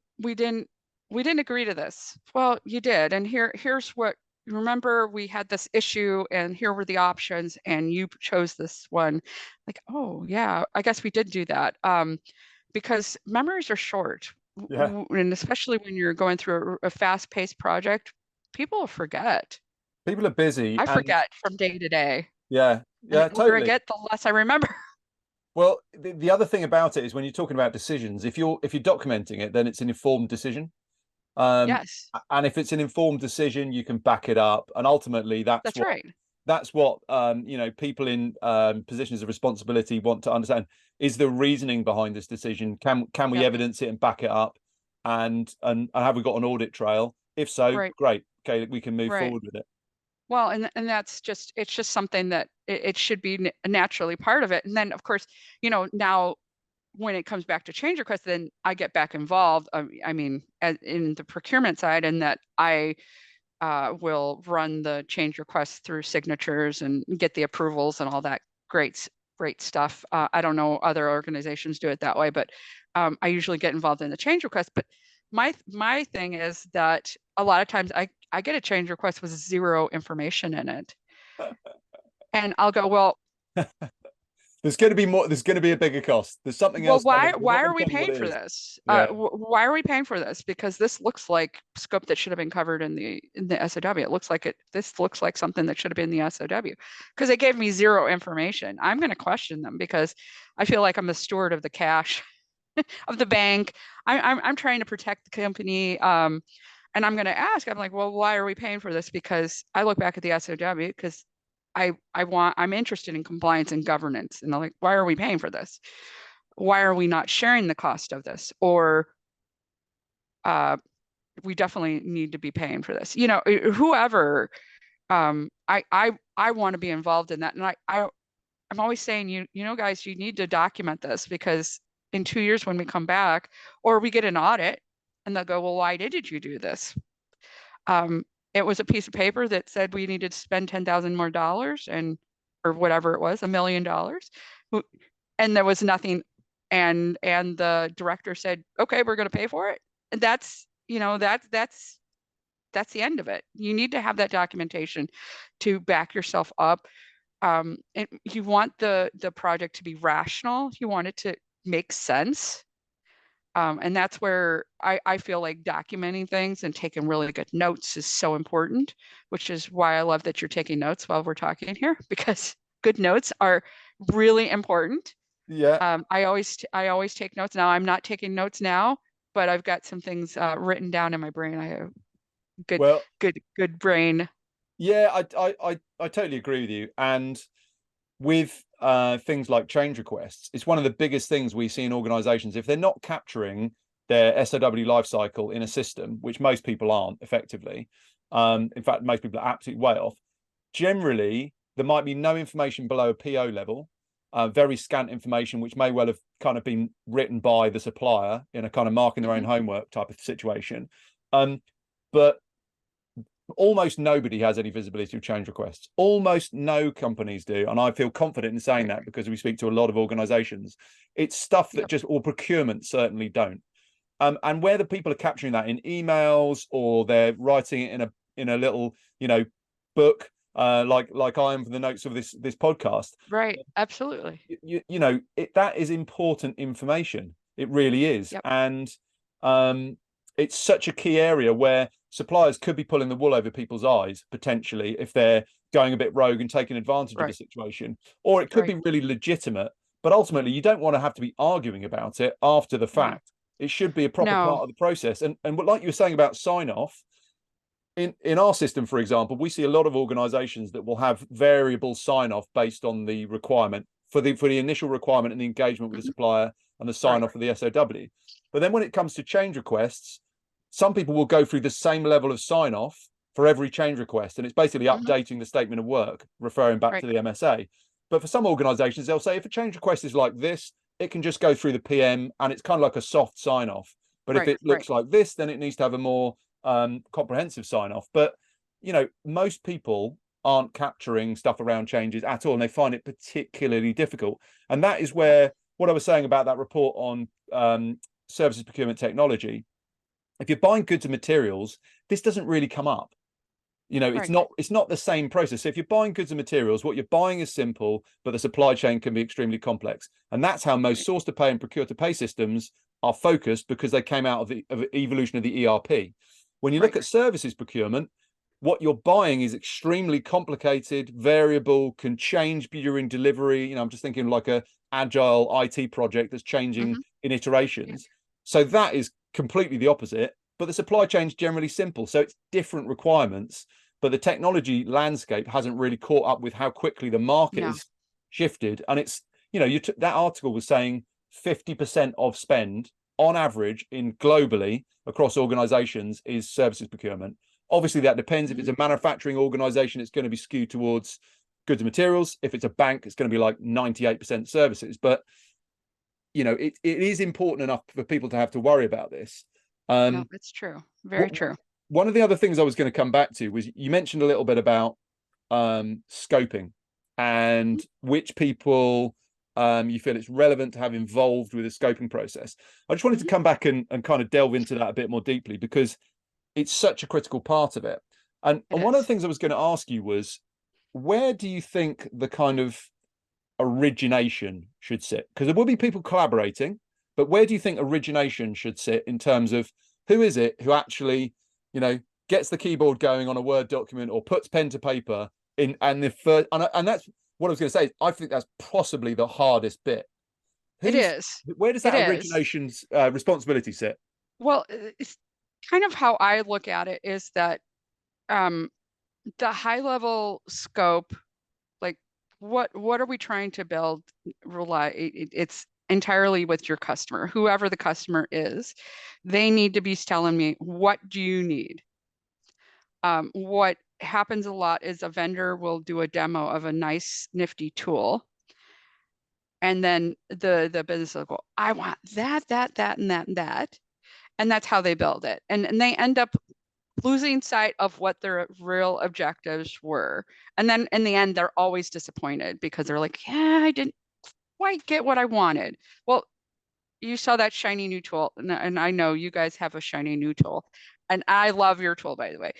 agree to this. Well, you did. And here's what, remember we had this issue and here were the options and you chose this one. Like, oh yeah, I guess we did do that. Because memories are short. Yeah. And especially when you're going through a fast-paced project, people forget. People are busy I and forget from day to day. yeah, And yeah, the older I totally. get, the less I remember. Well, the other thing about it is when you're talking about decisions, if you're documenting it, then it's an informed decision. Um, Yes, and if it's an informed decision, you can back it up. And ultimately that's right. that's what people in positions of responsibility want to understand is the reasoning behind this decision. Can we Yep, evidence it and back it up? And have we got an audit trail? If so, right, great. Okay, we can move right. forward with it. Well, and it's just something that it should be naturally part of it. And then of course, now when it comes back to change requests, then I get back involved. I mean, in the procurement side, and that I will run the change requests through signatures and get the approvals and all that great stuff. I don't know other organizations do it that way, but I usually get involved in the change request. But my thing is that a lot of times I get a change request with zero information in it, and I'll go, well, There's going to be more. There's going to be a bigger cost. There's something well, else why coming. We're not why going are to we tell you what paying it for is. this? Yeah. Why are we paying for this? Because this looks like scope that should have been covered in the SOW. It looks like this looks like something that should have been the SOW, because they gave me zero information. I'm going to question them because I feel like I'm the steward of the cash of the bank. I'm trying to protect the company. And I'm going to ask, I'm like, well, why are we paying for this? Because I look back at the SOW because I'm interested in compliance and governance. And I'm like, why are we paying for this? Why are we not sharing the cost of this? Or we definitely need to be paying for this. Whoever, I want to be involved in that. And I'm always saying, guys, you need to document this, because in 2 years when we come back or we get an audit and they'll go, well, why did you do this? It was a piece of paper that said we needed to spend 10,000 more dollars or whatever it was, $1 million. And there was nothing. And the director said, okay, we're going to pay for it. And that's the end of it. You need to have that documentation to back yourself up. And you want the project to be rational. You want it to make sense. And that's where I feel like documenting things and taking really good notes is so important, which is why I love that you're taking notes while we're talking here, because good notes are really important. Yeah. I always take notes. Now I'm not taking notes now, but I've got some things written down in my brain. I have good, Well, good brain. yeah, I totally agree with you. And with things like change requests, it's one of the biggest things we see in organizations. If they're not capturing their SOW lifecycle in a system, which most people aren't effectively, in fact, most people are absolutely way off. Generally, there might be no information below a PO level, very scant information, which may well have kind of been written by the supplier in a kind of marking their own Mhm. homework type of situation. But almost nobody has any visibility of change requests. Almost no companies do. And I feel confident in saying that because we speak to a lot of organizations. It's stuff that just, or procurement certainly don't. And where the people are capturing that in emails, or they're writing it in a little, book, like I am for the notes of this podcast. Right. Absolutely. That is important information. It really is. Yep. And it's such a key area where suppliers could be pulling the wool over people's eyes, potentially, if they're going a bit rogue and taking advantage of the situation. Or it could be really legitimate, but ultimately you don't want to have to be arguing about it after the fact. It should be a proper part of the process. And like you were saying about sign-off, in our system, for example, we see a lot of organizations that will have variable sign-off based on the requirement for the initial requirement and the engagement with the supplier and the sign-off for the SOW. But then when it comes to change requests, some people will go through the same level of sign-off for every change request. And it's basically updating the statement of work, referring back to the MSA. But for some organizations, they'll say if a change request is like this, it can just go through the PM and it's kind of like a soft sign-off. But if it looks like this, then it needs to have a more comprehensive sign-off. But most people aren't capturing stuff around changes at all, and they find it particularly difficult. And that is where what I was saying about that report on services procurement technology, if you're buying goods and materials, this doesn't really come up. It's not the same process. So if you're buying goods and materials, what you're buying is simple, but the supply chain can be extremely complex. And that's how most source to pay and procure to pay systems are focused, because they came out of the evolution of the ERP. When you look at services procurement, what you're buying is extremely complicated, variable, can change during delivery. I'm just thinking like a agile IT project that's changing in iterations. So that is completely the opposite. But the supply chain is generally simple. So it's different requirements, but the technology landscape hasn't really caught up with how quickly the market has shifted. And it's, that article was saying 50% of spend on average in globally across organizations is services procurement. Obviously, that depends. If it's a manufacturing organization, it's going to be skewed towards goods and materials. If it's a bank, it's going to be like 98% services. But, it is important enough for people to have to worry about this. No, it's true. Very true. One of the other things I was going to come back to was you mentioned a little bit about scoping and which people you feel it's relevant to have involved with the scoping process. I just wanted to come back and kind of delve into that a bit more deeply, because it's such a critical part of it. And one of the things I was going to ask you was, where do you think the kind of origination should sit? Because there will be people collaborating, but where do you think origination should sit in terms of who is it who actually, gets the keyboard going on a Word document or puts pen to paper in, and and that's what I was going to say. I think that's possibly the hardest bit. It is. Where does that origination's responsibility sit? Well, it's kind of how I look at it is that the high level scope, like what are we trying to build? It's entirely with your customer, whoever the customer is. They need to be telling me, what do you need? What happens a lot is a vendor will do a demo of a nice nifty tool, and then the business will go, I want that, and that, and that. And that's how they build it. And they end up losing sight of what their real objectives were. And then in the end, they're always disappointed because they're like, I didn't quite get what I wanted. Well, you saw that shiny new tool, and I know you guys have a shiny new tool, and I love your tool, by the way.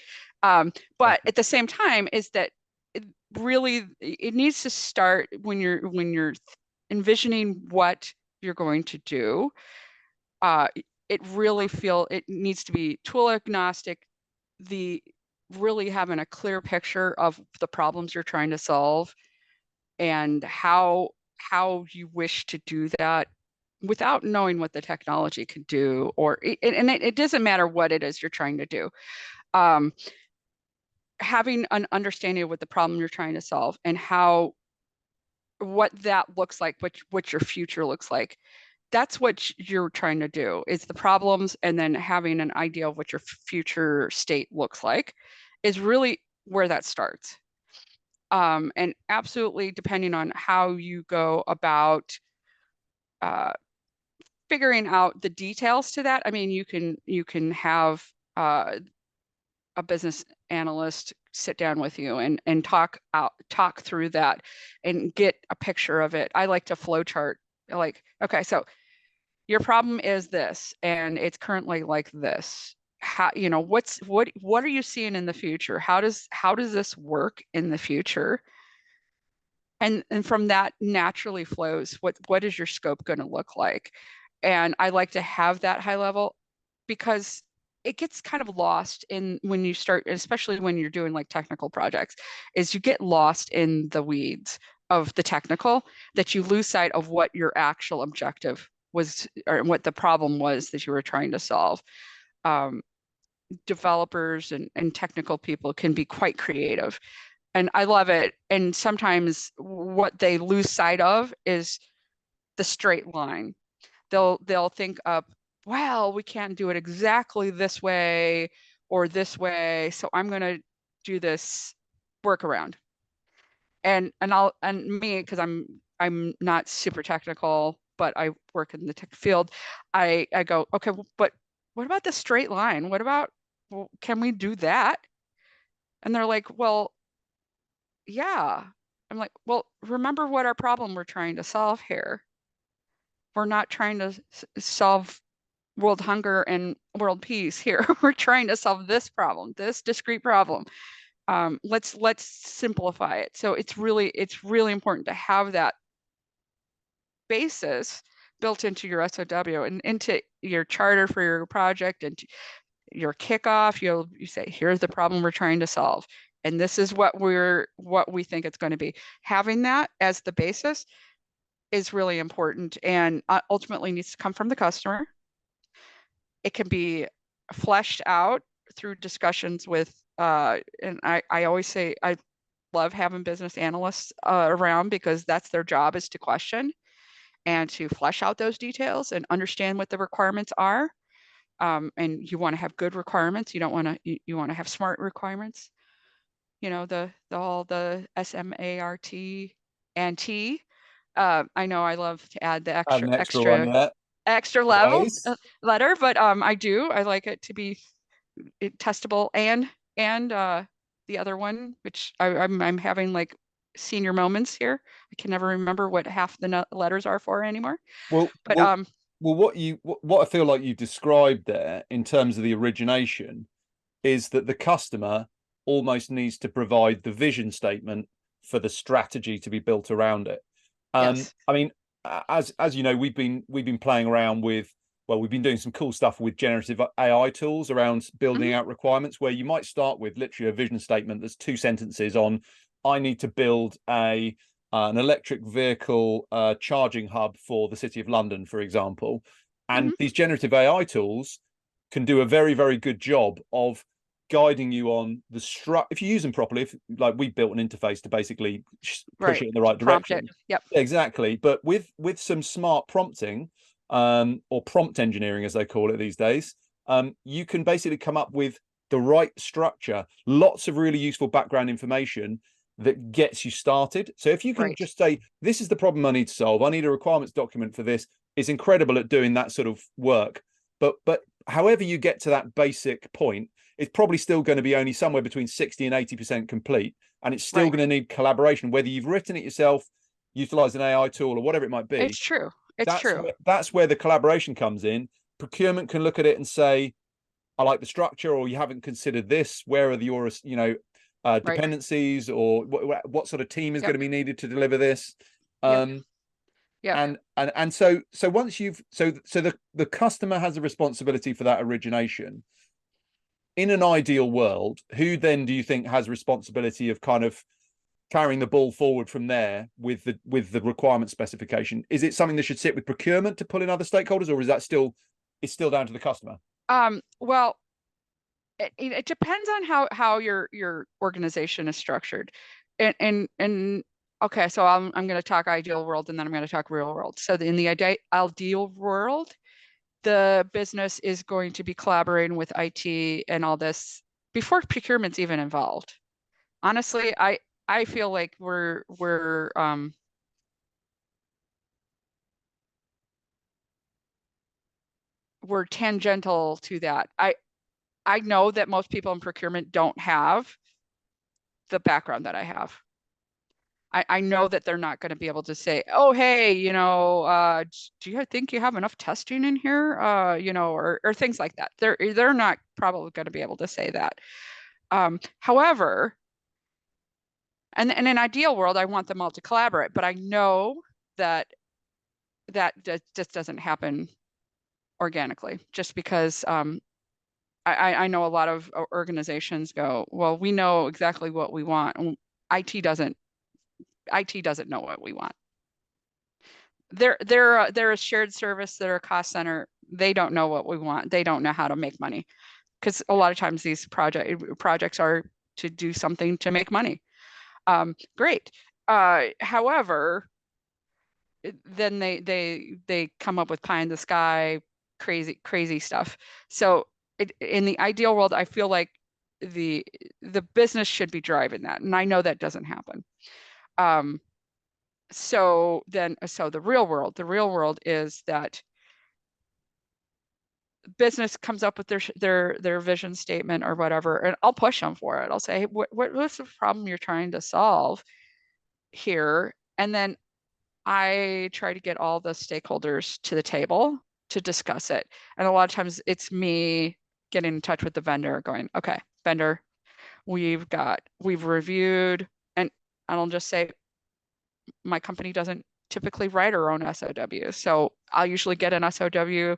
But at the same time, is that it needs to start when you're envisioning what you're going to do. It needs to be tool agnostic, really having a clear picture of the problems you're trying to solve and how you wish to do that without knowing what the technology could do, it doesn't matter what it is you're trying to do. Having an understanding of what the problem you're trying to solve and what that looks like, what your future looks like. That's what you're trying to do, is the problems, and then having an idea of what your future state looks like is really where that starts. And absolutely, depending on how you go about figuring out the details to that. I mean, you can have a business analyst sit down with you and talk through that and get a picture of it. I like to flow chart, like, okay, so your problem is this, and it's currently like this. How, you know, what are you seeing in the future? How does this work in the future? And from that naturally flows what is your scope going to look like? And I like to have that high level, because it gets kind of lost in when you start, especially when you're doing like technical projects, is you get lost in the weeds of the technical, that you lose sight of what your actual objective was, or what the problem was that you were trying to solve. Um, Developers and technical people can be quite creative, and I love it. And sometimes what they lose sight of is the straight line. They'll think up, well, we can't do it exactly this way or this way, so I'm going to do this workaround. And me, because I'm not super technical, but I work in the tech field, I go, okay, but what about the straight line? What about, well, can we do that? And they're like, well, yeah. I'm like, well, remember what our problem we're trying to solve here. We're not trying to solve world hunger and world peace here. We're trying to solve this problem, this discrete problem. Let's simplify it. So it's really important to have that basis built into your SOW and into your charter for your project, and your kickoff. You say, here's the problem we're trying to solve, and this is what we think it's going to be. Having that as the basis is really important, and ultimately needs to come from the customer. It can be fleshed out through discussions with, and I always say I love having business analysts around, because that's their job, is to question and to flesh out those details and understand what the requirements are. And you want to have good requirements. You don't want to, you want to have smart requirements. You know, all the SMART and T. I know I love to add the Add an extra one, yeah. extra level Always. letter, but I like it to be testable, and the other one, which I'm having like senior moments here. I can never remember what half the letters are for anymore. Well, But well, well. What I feel like you described there in terms of the origination is that the customer almost needs to provide the vision statement for the strategy to be built around it. yes. I mean, as you know, we've been playing around with, well, we've been doing some cool stuff with generative AI tools around building Mhm. out requirements, where you might start with literally a vision statement that's 2 sentences on, I need to build an electric vehicle charging hub for the City of London, for example. And Mhm. these generative AI tools can do a very, very good job of guiding you on the if you use them properly. If, like, we built an interface to basically push Right. it in the right Prompt it. direction. Yep. Exactly. But with some smart prompting, or prompt engineering, as they call it these days, you can basically come up with the right structure, lots of really useful background information that gets you started. So if you can Right. just say, this is the problem I need to solve, I need a requirements document for this, it's incredible at doing that sort of work. But however you get to that basic point, it's probably still going to be only somewhere between 60 and 80% complete. And it's still Right. going to need collaboration, whether you've written it yourself, utilize an AI tool, or whatever it might be. It's true. It's true. That's where the collaboration comes in. Procurement can look at it and say, I like the structure, or you haven't considered this. Where are your, Right. dependencies, or what sort of team is going Yep. to be needed to deliver this? Yep. Um, Yep. and so once you've so the customer has a responsibility for that origination. In an ideal world, who then do you think has responsibility of kind of carrying the ball forward from there with the requirement specification? Is it something that should sit with procurement to pull in other stakeholders, or is that it's still down to the customer? Well, it depends on how your organization is structured. And okay, so I'm going to talk ideal world, and then I'm going to talk real world. So in the ideal world, the business is going to be collaborating with IT and all this before procurement's even involved. Honestly, I feel like we're tangential to that. I know that most people in procurement don't have the background that I have. I know that they're not going to be able to say, oh, hey, do you think you have enough testing in here? Or things like that. They're not probably going to be able to say that. However, and in an ideal world, I want them all to collaborate, but I know that just doesn't happen organically, just because I know a lot of organizations go, well, we know exactly what we want. IT doesn't IT doesn't know what we want. They're a shared service, they're a cost center. They don't know what we want. They don't know how to make money, because a lot of times these projects are to do something to make money. Great. However, then they come up with pie in the sky, crazy stuff. So in the ideal world, I feel like the business should be driving that, and I know that doesn't happen. So the real world is that business comes up with their vision statement or whatever, and I'll push them for it. I'll say, hey, what's the problem you're trying to solve here? And then I try to get all the stakeholders to the table to discuss it. And a lot of times it's me getting in touch with the vendor going, okay, vendor, we've reviewed, and I'll just say, my company doesn't typically write our own SOW. So I'll usually get an SOW.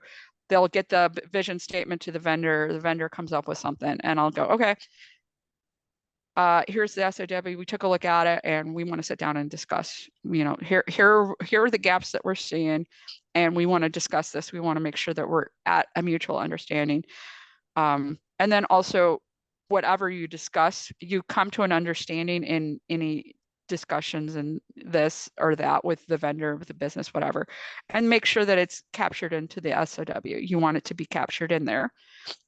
They'll get the vision statement to the vendor. The vendor comes up with something, and I'll go, okay, here's the SOW. We took a look at it, and we want to sit down and discuss. Here are the gaps that we're seeing, and we want to discuss this. We want to make sure that we're at a mutual understanding. And then also, whatever you discuss, you come to an understanding in any discussions and this or that with the vendor, with the business, whatever, and make sure that it's captured into the SOW. You want it to be captured in there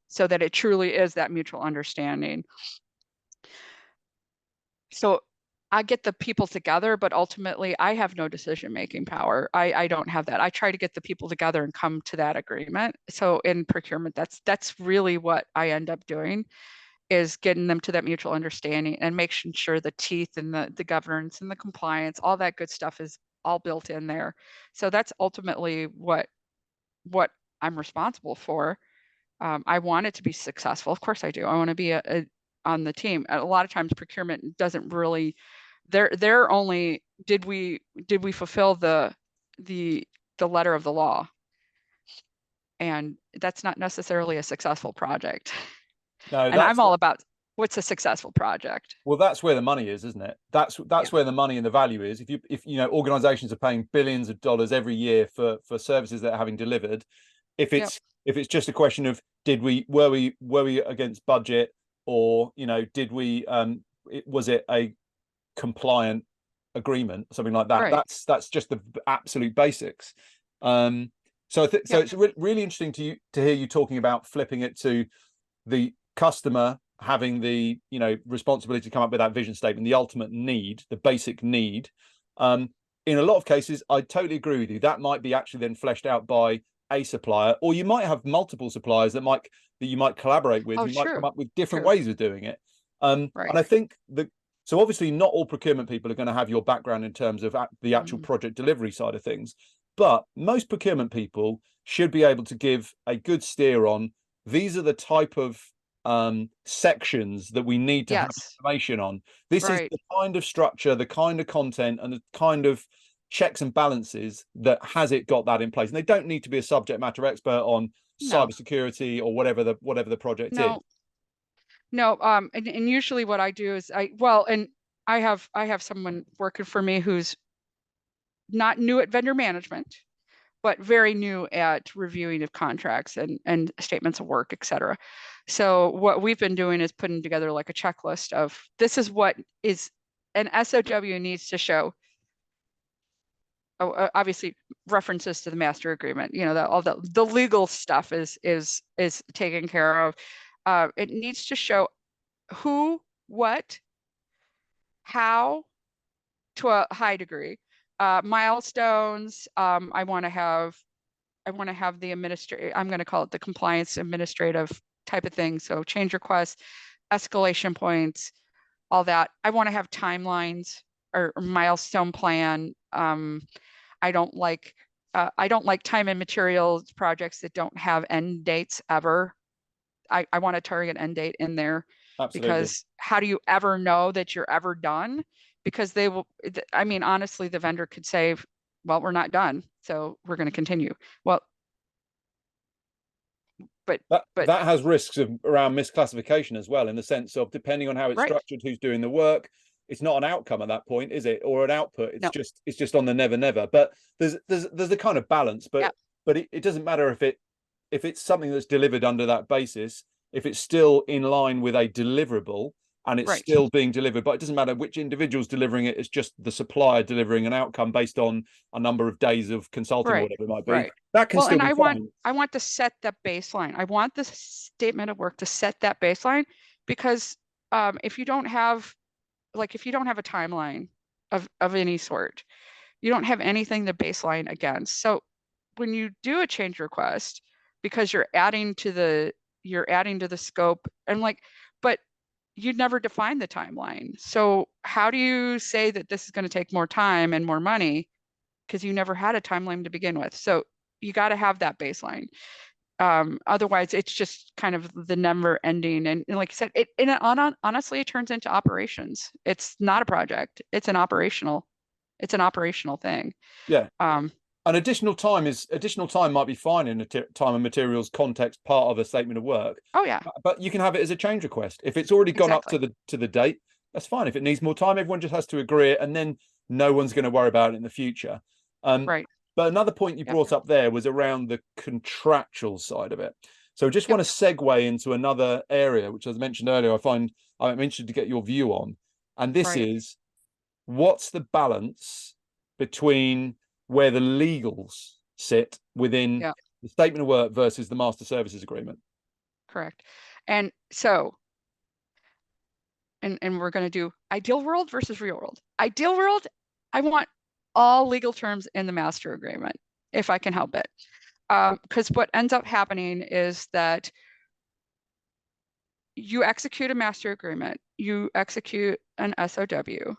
so that it truly is that mutual understanding. So I get the people together, but ultimately I have no decision-making power. I don't have that. I try to get the people together and come to that agreement. So in procurement, that's really what I end up doing, is getting them to that mutual understanding and making sure the teeth and the governance and the compliance, all that good stuff is all built in there. So that's ultimately what I'm responsible for. I want it to be successful. Of course I do. I want to be on the team. A lot of times procurement doesn't really, they're only, did we fulfill the letter of the law? And that's not necessarily a successful project. No, And I'm all about what's a successful project. well, that's where the money is, isn't it? That's where the money and the value is. If organizations are paying billions of dollars every year for services that are having delivered, if it's just a question of were we against budget, or did we was it a compliant agreement, something like that? Right. That's just the absolute basics. So it's really interesting to hear you talking about flipping it to the customer having the responsibility to come up with that vision statement, the ultimate need, the basic need. In a lot of cases, I totally agree with you. That might be actually then fleshed out by a supplier, or you might have multiple suppliers that you might collaborate with. Oh, You might come up with different True. ways of doing it. And I think so obviously not all procurement people are going to have your background in terms of the actual project delivery side of things, but most procurement people should be able to give a good steer on, these are the type of sections that we need to have information on. This is the kind of structure, the kind of content, and the kind of checks and balances that has it got that in place. And they don't need to be a subject matter expert on cybersecurity or whatever the project is. No. And usually what I do is I have someone working for me who's not new at vendor management, but very new at reviewing of contracts and statements of work, et cetera. So what we've been doing is putting together like a checklist of, this is what is an SOW needs to show. Obviously references to the master agreement, that all the legal stuff is taken care of. It needs to show who, what, how, to a high degree, milestones. I want to have the I'm going to call it the compliance administrative type of thing. So change requests, escalation points, all that. I want to have timelines or milestone plan. I don't like time and materials projects that don't have end dates ever. I want a target end date in there, Absolutely. because how do you ever know that you're ever done? Because they will, I mean, honestly, the vendor could say, well, we're not done, so we're going to continue. Well, but That has risks of around misclassification as well, in the sense of depending on how it's right, structured, who's doing the work. It's not an outcome at that point, is it? Or an output. no, It's just on the never never. But there's a kind of balance, yeah, but it doesn't matter if it's something that's delivered under that basis, if it's still in line with a deliverable and it's right, still being delivered, but it doesn't matter which individual's delivering it, it's just the supplier delivering an outcome based on a number of days of consulting or right, whatever it might be. right. That can Well, still and be fine. I want to set the baseline. I want the statement of work to set that baseline, because if you don't have, like, if you don't have a timeline of any sort, you don't have anything to baseline against. So when you do a change request, because you're adding to the scope, and like, but you never define the timeline. So how do you say that this is going to take more time and more money, because you never had a timeline to begin with? So you got to have that baseline. Otherwise it's just kind of the never ending. And like I said, honestly, it turns into operations. It's not a project. It's an operational thing. Yeah. Um, Additional time might be fine in a time and materials context part of a statement of work, oh yeah, but you can have it as a change request if it's already gone up exactly. to the date. That's fine. If it needs more time, everyone just has to agree it, and then no one's going to worry about it in the future. Right. But another point you Yep. brought up there was around the contractual side of it. So just Yep. want to segue into another area, which, as I mentioned earlier, I find I'm interested to get your view on, and this Right. is what's the balance between where the legals sit within Yeah. the statement of work versus the master services agreement. Correct. And so, and we're going to do ideal world versus real world. Ideal world, I want all legal terms in the master agreement if I can help it. Because what ends up happening is that you execute a master agreement, you execute an SOW,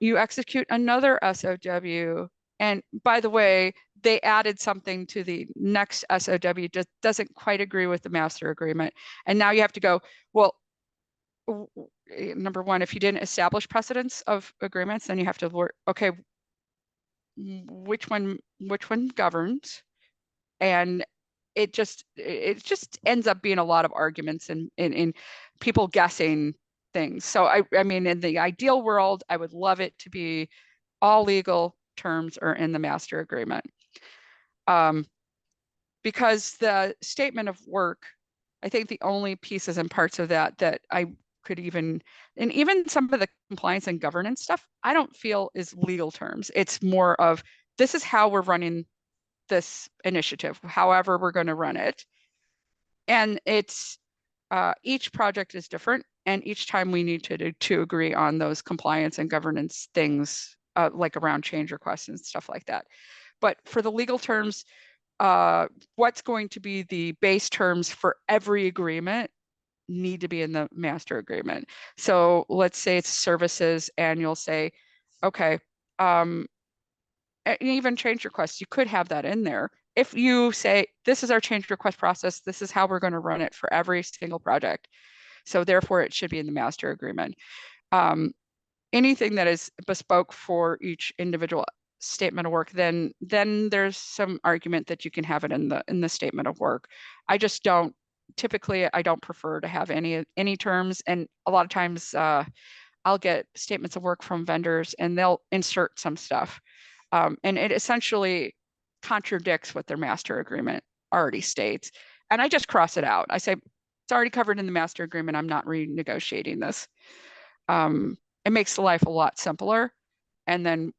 you execute another SOW. And by the way, they added something to the next SOW, just doesn't quite agree with the master agreement. And now you have to go, well, number one, if you didn't establish precedents of agreements, then you have to work, okay, which one governs? And it just ends up being a lot of arguments and in people guessing things. So I mean, in the ideal world, I would love it to be all legal terms are in the master agreement. Because the statement of work, I think the only pieces and parts of that I could even, and even some of the compliance and governance stuff, I don't feel is legal terms. It's more of, this is how we're running this initiative, however we're going to run it. And it's each project is different, and each time we need to agree on those compliance and governance things, like around change requests and stuff like that. But for the legal terms, what's going to be the base terms for every agreement need to be in the master agreement. So let's say it's services, and you'll say, okay, and even change requests, you could have that in there. If you say, this is our change request process, this is how we're going to run it for every single project. So therefore it should be in the master agreement. Anything that is bespoke for each individual statement of work, then there's some argument that you can have it in the statement of work. I just don't, typically I don't prefer to have any terms. And a lot of times I'll get statements of work from vendors and they'll insert some stuff. And it essentially contradicts what their master agreement already states. And I just cross it out. I say, it's already covered in the master agreement. I'm not renegotiating this. It makes life a lot simpler. And then,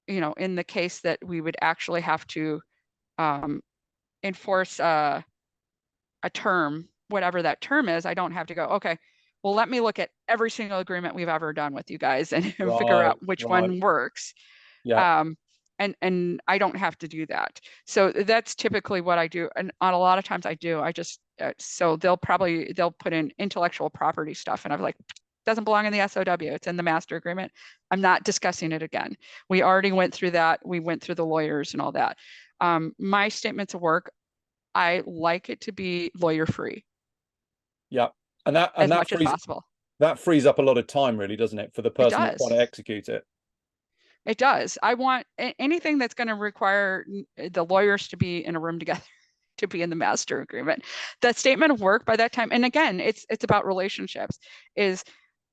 in the case that we would actually have to enforce a term, whatever that term is, I don't have to go, okay, well, let me look at every single agreement we've ever done with you guys and figure Right, out which right. one works. Yeah. And I don't have to do that. So that's typically what I do. And on a lot of times I do, I just So they'll put in intellectual property stuff, and I'm like, doesn't belong in the SOW. It's in the master agreement. I'm not discussing it again. We already went through that. We went through the lawyers and all that. My statements of work, I like it to be lawyer free. Yeah. And as much as possible. That frees up a lot of time, really, doesn't it, for the person that's trying to execute it? It does. I want anything that's going to require the lawyers to be in a room together to be in the master agreement. That statement of work by that time, and again, it's about relationships, is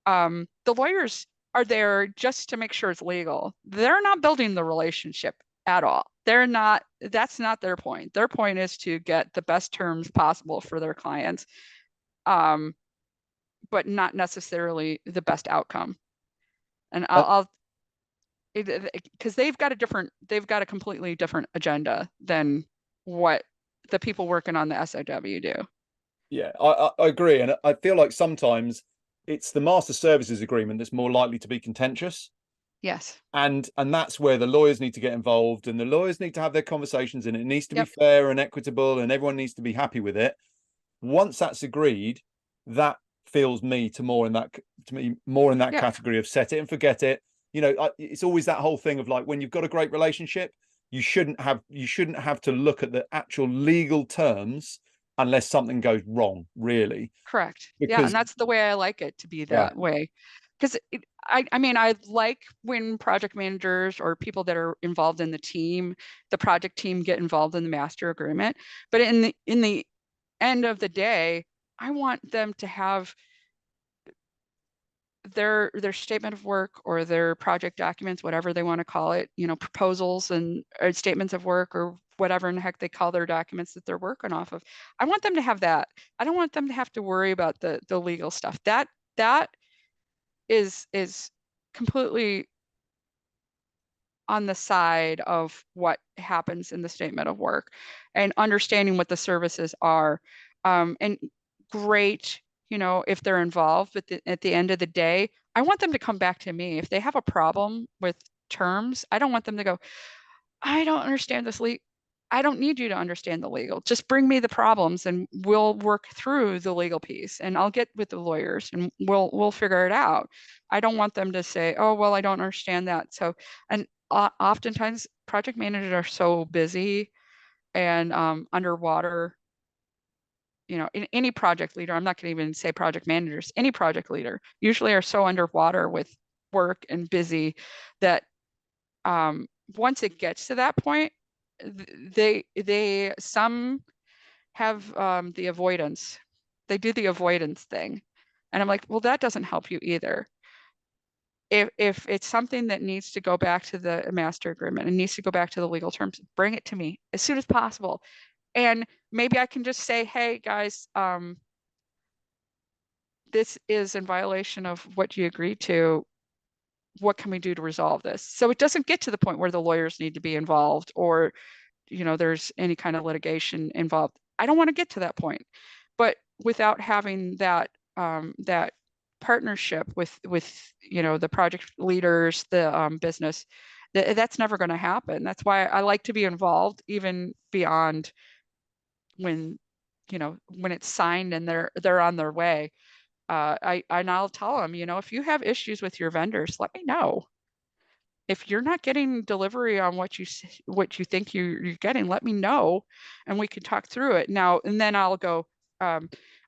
the lawyers are there just to make sure it's legal. They're not building the relationship at all. They're not, that's not their point. Their point is to get the best terms possible for their clients, but not necessarily the best outcome. And because they've got a completely different agenda than what the people working on the SOW do. Yeah, I agree. And I feel like sometimes it's the master services agreement that's more likely to be contentious. Yes. And that's where the lawyers need to get involved, and the lawyers need to have their conversations, and it needs to be fair and equitable, and everyone needs to be happy with it. Once that's agreed, that feels me more in that category of set it and forget it. You know, it's always that whole thing of like, when you've got a great relationship, you shouldn't have to look at the actual legal terms unless something goes wrong, really. Correct. Yeah, and that's the way I like it to be that way. Because I mean, I like when project managers or people that are involved in the project team get involved in the master agreement. But in the end of the day, I want them to have their statement of work or their project documents, whatever they want to call it, you know, proposals and statements of work or whatever in the heck they call their documents that they're working off of. I want them to have that. I don't want them to have to worry about the legal stuff. That is completely on the side of what happens in the statement of work and understanding what the services are. And great, you know, if they're involved, but at the end of the day, I want them to come back to me. If they have a problem with terms, I don't want them to go, I don't understand this I don't need you to understand the legal. Just bring me the problems and we'll work through the legal piece, and I'll get with the lawyers and we'll figure it out. I don't want them to say, oh, well, I don't understand that. So, and oftentimes project managers are so busy and underwater. You know, in any project leader, I'm not going to even say project managers, any project leader usually are so underwater with work and busy that once it gets to that point, some have the avoidance. They do the avoidance thing. And I'm like, well, that doesn't help you either. If it's something that needs to go back to the master agreement and needs to go back to the legal terms, bring it to me as soon as possible. And maybe I can just say, hey guys, this is in violation of what you agreed to. What can we do to resolve this? So it doesn't get to the point where the lawyers need to be involved or, you know, there's any kind of litigation involved. I don't want to get to that point, but without having that that partnership with you know, the project leaders, the business, that's never going to happen. That's why I like to be involved even beyond when, you know, when it's signed and they're on their way. And I'll tell them, you know, if you have issues with your vendors, let me know. If you're not getting delivery on what you think you're getting, let me know, and we can talk through it. Now, and then I'll go,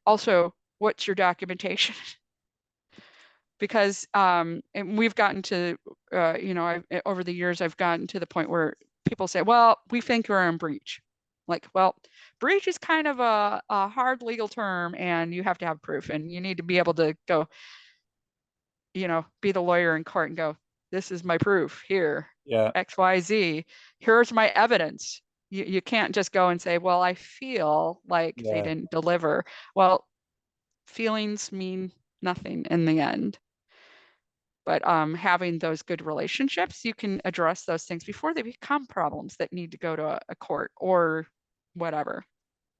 also, what's your documentation? Because and we've gotten to, you know, over the years, I've gotten to the point where people say, well, we think you're in breach. Like, well, breach is kind of a hard legal term, and you have to have proof, and you need to be able to go, you know, be the lawyer in court and go, this is my proof here, XYZ, here's my evidence. You can't just go and say, well, I feel like they didn't deliver. Well, feelings mean nothing in the end. But having those good relationships, you can address those things before they become problems that need to go to a court or whatever.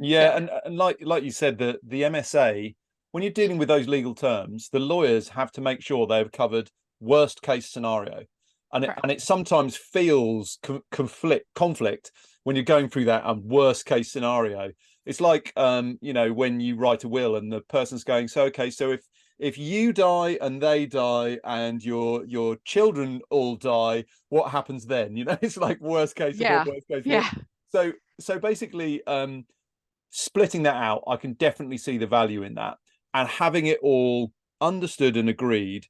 And like you said, the MSA, when you're dealing with those legal terms, the lawyers have to make sure they've covered worst case scenario, and it sometimes feels conflict when you're going through that worst case scenario. It's like you know, when you write a will and the person's going, so okay, so if you die and they die and your children all die, what happens then? You know, it's like worst case of all, Yeah. worst case of all. Yeah. So basically, splitting that out, I can definitely see the value in that, and having it all understood and agreed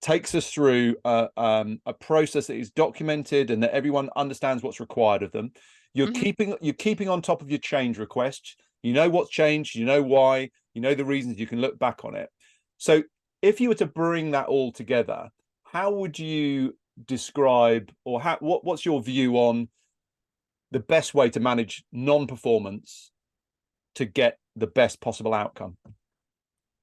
takes us through a process that is documented and that everyone understands what's required of them. You're Hmm. keeping on top of your change requests. You know what's changed, you know why, you know the reasons, you can look back on it. So if you were to bring that all together, how would you describe, or what's your view on the best way to manage non-performance to get the best possible outcome?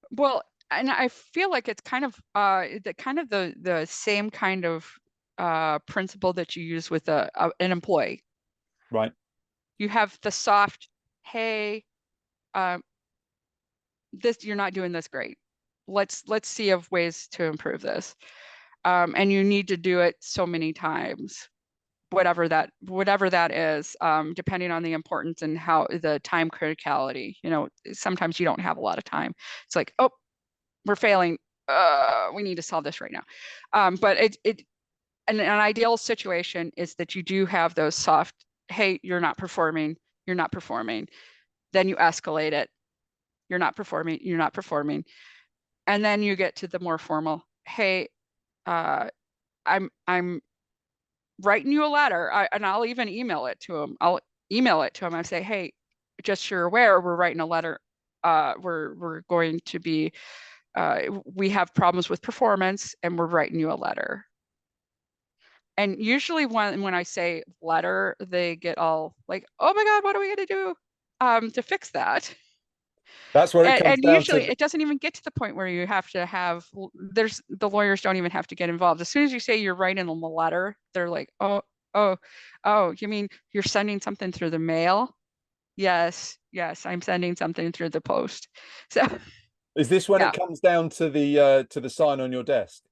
Well, and I feel like it's kind of the same kind of principle that you use with an employee. Right. You have the soft, hey, um, this you're not doing this great. Let's see of ways to improve this. And you need to do it so many times, whatever that is, depending on the importance and how the time criticality. You know, sometimes you don't have a lot of time. It's like, oh, we're failing. We need to solve this right now. But an ideal situation is that you do have those soft, hey, you're not performing, you're not performing. Then you escalate it. You're not performing, you're not performing. And then you get to the more formal, hey, uh, I'm writing you a letter, and I'll even email it to him. I'll email it to him. I say, hey, just so you're aware, we're writing a letter. We're going to be we have problems with performance, and we're writing you a letter. And usually when I say letter, they get all like, oh my God, what are we gonna do to fix that? That's where it comes And down usually to. it doesn't even get to the point where you have to have, there's the lawyers don't even have to get involved. As soon as you say you're writing them a letter, they're like, oh, oh, you mean you're sending something through the mail? Yes, I'm sending something through the post. So Is this when yeah, it comes down to the sign on your desk?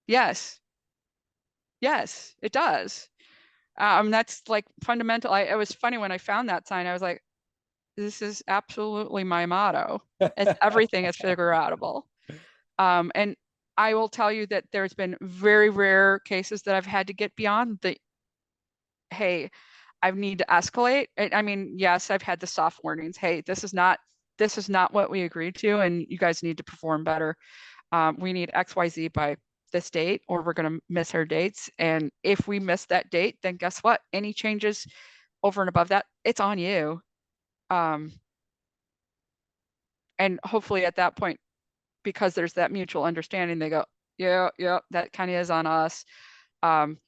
yes, yes, it does. That's like fundamental. It was funny when I found that sign. I was like, this is absolutely my motto. It's everything is figure outable. And I will tell you that there's been very rare cases that I've had to get beyond the, hey, I need to escalate. I mean, yes, I've had the soft warnings. Hey, this is not what we agreed to, and you guys need to perform better. We need XYZ by this date, or we're going to miss our dates. And if we miss that date, then guess what? Any changes over and above that, it's on you. Um, and hopefully at that point, because there's that mutual understanding, they go, yeah, that kind of is on us. Um,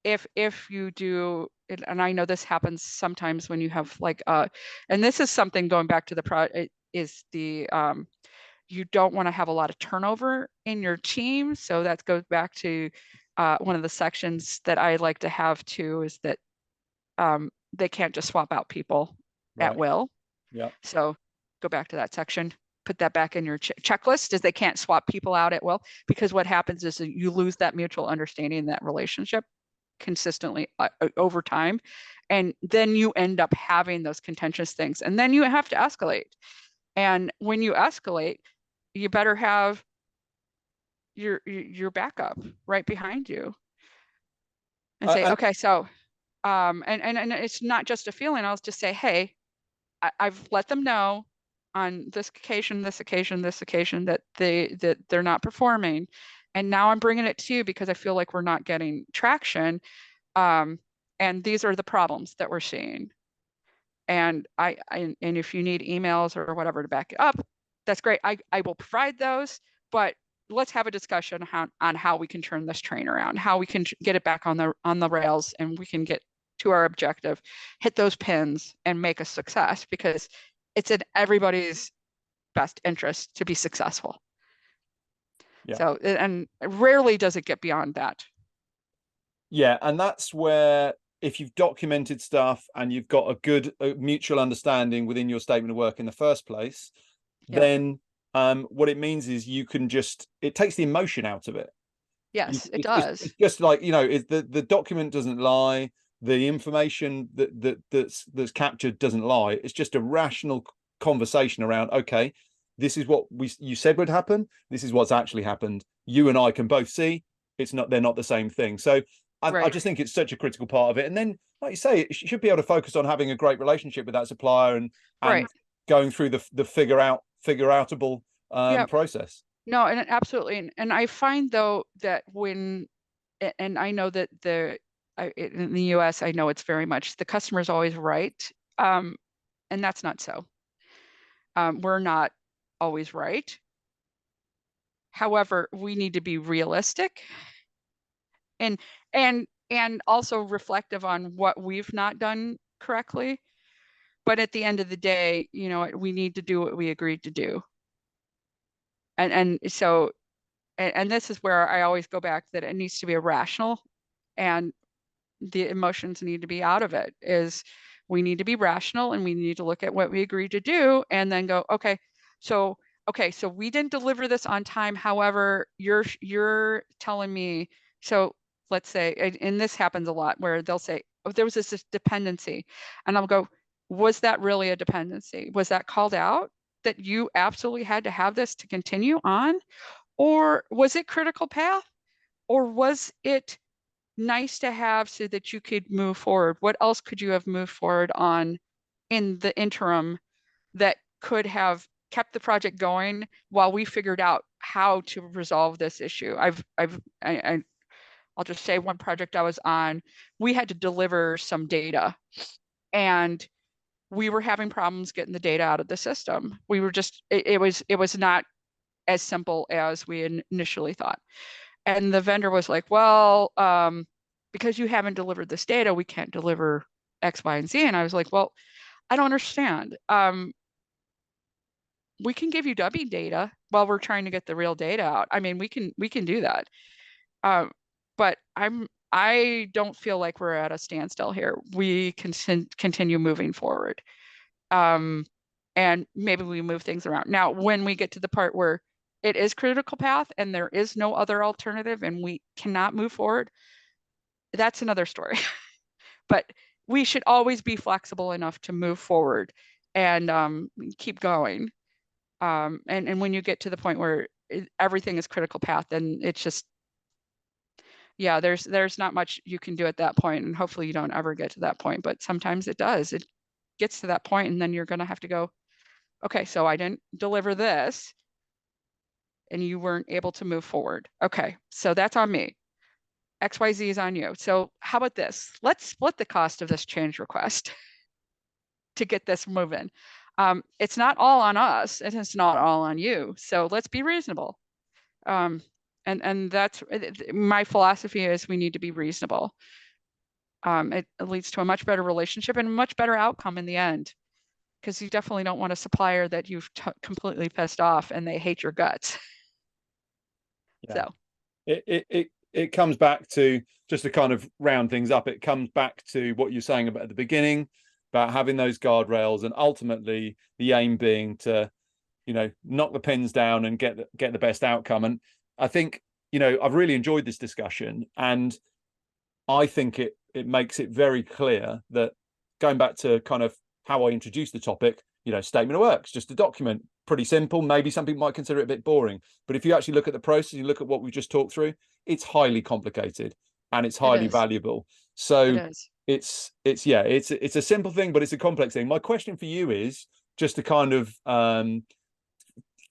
if you do, and I know this happens sometimes when you have like, and this is something going back to the is the you don't want to have a lot of turnover in your team. So that goes back to one of the sections that I like to have too, is that they can't just swap out people at Right. will. Yeah. So go back to that section, put that back in your checklist, is they can't swap people out at will, because what happens is that you lose that mutual understanding in that relationship consistently over time. And then you end up having those contentious things, and then you have to escalate. And when you escalate, you better have your backup right behind you and say, And okay, so and it's not just a feeling. I'll just say, hey, I've let them know on this occasion, this occasion, this occasion that they're not performing, and now I'm bringing it to you because I feel like we're not getting traction, and these are the problems that we're seeing. And and if you need emails or whatever to back it up, that's great. I will provide those, but let's have a discussion on how we can turn this train around, how we can get it back on the rails, and we can get to our objective, hit those pins, and make a success, because it's in everybody's best interest to be successful. yeah. So, and rarely does it get beyond that. Yeah, and that's where, if you've documented stuff and you've got a good mutual understanding within your statement of work in the first place, Yep. then what it means is you can just, it takes the emotion out of it. Yes, it does. It's just like, you know, the document doesn't lie, the information that's captured doesn't lie. It's just a rational conversation around, okay, this is what you said would happen. This is what's actually happened. You and I can both see they're not the same thing. So I just think it's such a critical part of it. And then, like you say, you should be able to focus on having a great relationship with that supplier and going through the figure outable process. No, and absolutely. And I find though that and I know that in the US, I know it's very much the customer is always right. And that's not so. We're not always right. However, we need to be realistic and also reflective on what we've not done correctly. But at the end of the day, we need to do what we agreed to do. And so this is where I always go back that it needs to be irrational and the emotions need to be out of it. Is we need to be rational and we need to look at what we agreed to do and then go, okay, so we didn't deliver this on time. However, you're telling me, so let's say, and this happens a lot where they'll say, oh, there was this dependency. And I'll go, was that really a dependency? Was that called out that you absolutely had to have this to continue on? Or was it critical path? Or was it nice to have so that you could move forward? What else could you have moved forward on in the interim that could have kept the project going while we figured out how to resolve this issue? I'll just say one project I was on, we had to deliver some data and we were having problems getting the data out of the system. We were just, it was not as simple as we initially thought. And the vendor was like, well, because you haven't delivered this data, we can't deliver X, Y, and Z. And I was like, well, I don't understand. We can give you dummy data while we're trying to get the real data out. I mean, we can do that. But I don't feel like we're at a standstill here. We can continue moving forward. And maybe we move things around. Now, when we get to the part where it is critical path and there is no other alternative and we cannot move forward, that's another story. But we should always be flexible enough to move forward and keep going. And when you get to the point where everything is critical path, then it's just, yeah, there's not much you can do at that point, and hopefully you don't ever get to that point, but sometimes it does. It gets to that point and then you're going to have to go, okay, so I didn't deliver this and you weren't able to move forward. Okay, so that's on me. XYZ is on you. So how about this? Let's split the cost of this change request to get this moving. It's not all on us and it's not all on you. So let's be reasonable. And that's my philosophy is we need to be reasonable. It leads to a much better relationship and a much better outcome in the end, because you definitely don't want a supplier that you've completely pissed off and they hate your guts. Yeah. So it comes back to, just to kind of round things up, it comes back to what you're saying about at the beginning, about having those guardrails, and ultimately the aim being to, knock the pins down and get the best outcome. And I think, I've really enjoyed this discussion, and I think it makes it very clear that, going back to kind of how I introduced the topic, statement of works, just a document, pretty simple. Maybe some people might consider it a bit boring, but if you actually look at the process, you look at what we just talked through, it's highly complicated and it's highly valuable. So it's a simple thing, but it's a complex thing. My question for you is, just to kind of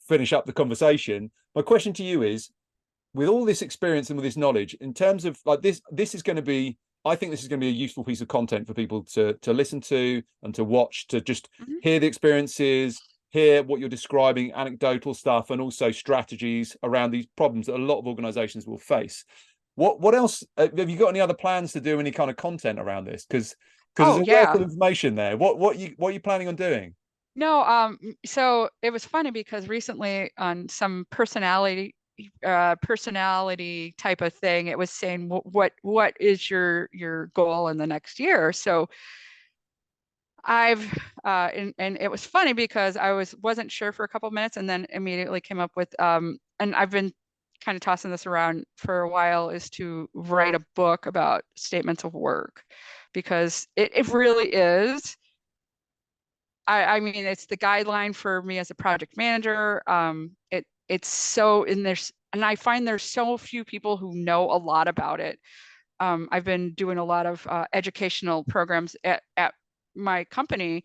finish up the conversation, my question to you is, with all this experience and with this knowledge, in terms of like this is going to be, I think this is going to be a useful piece of content for people to listen to and to watch, to just hear the experiences, hear what you're describing, anecdotal stuff, and also strategies around these problems that a lot of organizations will face. What else have you got? Any other plans to do any kind of content around this? Because there's a wealth of information there. What are you planning on doing? No, so it was funny because recently on some personality type of thing, it was saying what is your goal in the next year. So I've and it was funny because I wasn't sure for a couple of minutes and then immediately came up with and I've been kind of tossing this around for a while, is to write a book about statements of work, because it really is. I mean, it's the guideline for me as a project manager. It's so in there's, and I find there's so few people who know a lot about it. I've been doing a lot of educational programs at my company,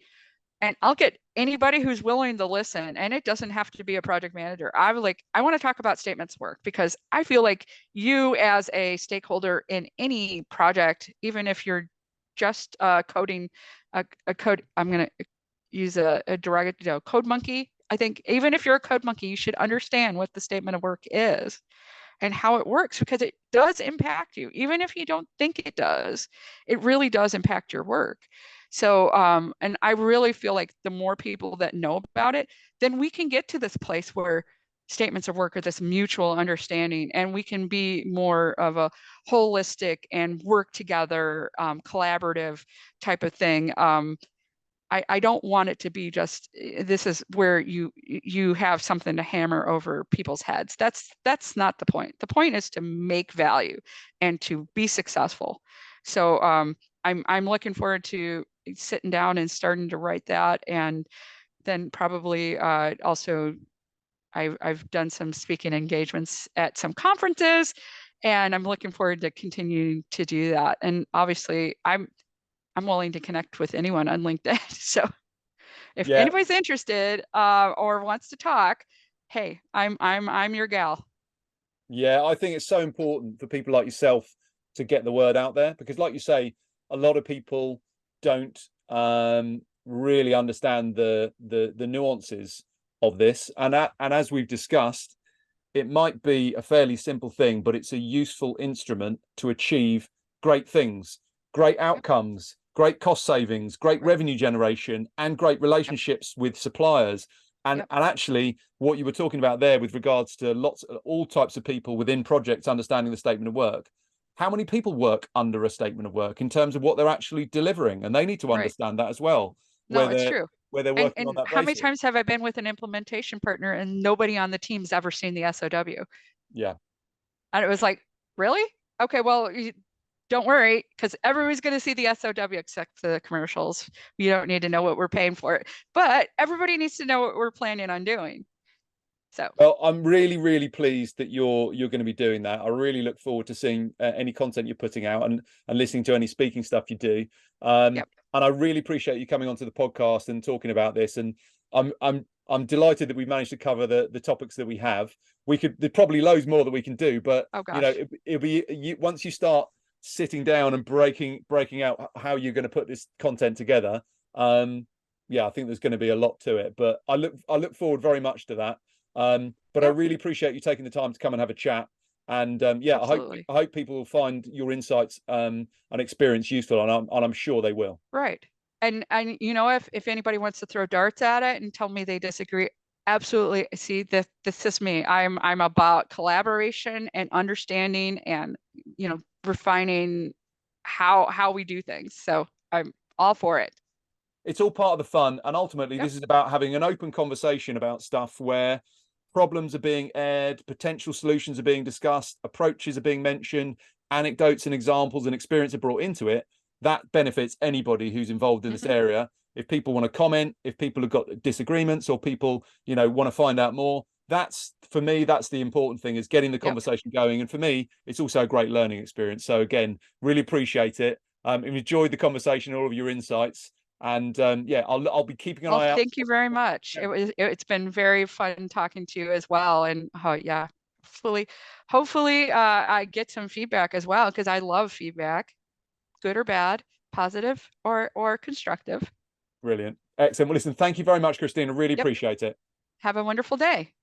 and I'll get anybody who's willing to listen, and it doesn't have to be a project manager. I want to talk about statements of work, because I feel like you as a stakeholder in any project, even if you're just coding a code, I'm going to use a derogatory code monkey. I think even if you're a code monkey, you should understand what the statement of work is and how it works, because it does impact you. Even if you don't think it does, it really does impact your work. So, and I really feel like the more people that know about it, then we can get to this place where statements of work are this mutual understanding, and we can be more of a holistic and work together, collaborative type of thing. I don't want it to be just, this is where you have something to hammer over people's heads. That's not the point. The point is to make value and to be successful. So I'm looking forward to sitting down and starting to write that, and then probably also I've done some speaking engagements at some conferences, and I'm looking forward to continuing to do that. And obviously I'm willing to connect with anyone on LinkedIn. So if Yeah, anybody's interested or wants to talk, hey, I'm your gal. yeah, I think it's so important for people like yourself to get the word out there, because like you say, a lot of people don't really understand the nuances of this, and as we've discussed, it might be a fairly simple thing, but it's a useful instrument to achieve great things, great outcomes, great cost savings, great revenue generation, and great relationships with suppliers. And actually, what you were talking about there with regards to all types of people within projects understanding the statement of work, how many people work under a statement of work in terms of what they're actually delivering? And they need to Right. understand that as well, No, where it's they're true. where they're working on And that how many basis. times have I been with an implementation partner and nobody on the team's ever seen the SOW? Yeah. And it was like, really? Okay, well, don't worry, because everybody's going to see the SOW except the commercials. You don't need to know what we're paying for it, but everybody needs to know what we're planning on doing. So, Well, I'm really, really pleased that you're going to be doing that. I really look forward to seeing any content you're putting out, and listening to any speaking stuff you do. yep. And I really appreciate you coming onto the podcast and talking about this. And I'm delighted that we've managed to cover the topics that we have. There's probably loads more that we can do, but Oh you know, gosh. it'll be once you start sitting down and breaking out how you're going to put this content together. Yeah, I think there's going to be a lot to it, but I look forward very much to that. But I Yep. really appreciate you taking the time to come and have a chat. And yeah, Absolutely. I hope people will find your insights and experience useful, and I'm sure they will. Right. And you know, if anybody wants to throw darts at it and tell me they disagree, absolutely. See, this is me. I'm about collaboration and understanding and, you know, refining how we do things. So I'm all for it. It's all part of the fun, and ultimately, Yep. this is about having an open conversation about stuff where problems are being aired, potential solutions are being discussed, approaches are being mentioned, anecdotes and examples and experience are brought into it. That benefits anybody who's involved in this Mhm. area. If people want to comment, if people have got disagreements, or people, you know, want to find out more, that's, for me, that's the important thing, is getting the Yep. conversation going. And for me, it's also a great learning experience. So again, really appreciate it. Enjoyed the conversation, all of your insights. And yeah, I'll be keeping an Well, eye out. thank you very much. It's been very fun talking to you as well. And oh yeah, hopefully I get some feedback as well, because I love feedback, good or bad, positive or constructive. Brilliant. Excellent. Well, listen, thank you very much, Christine. I really Yep. appreciate it. Have a wonderful day.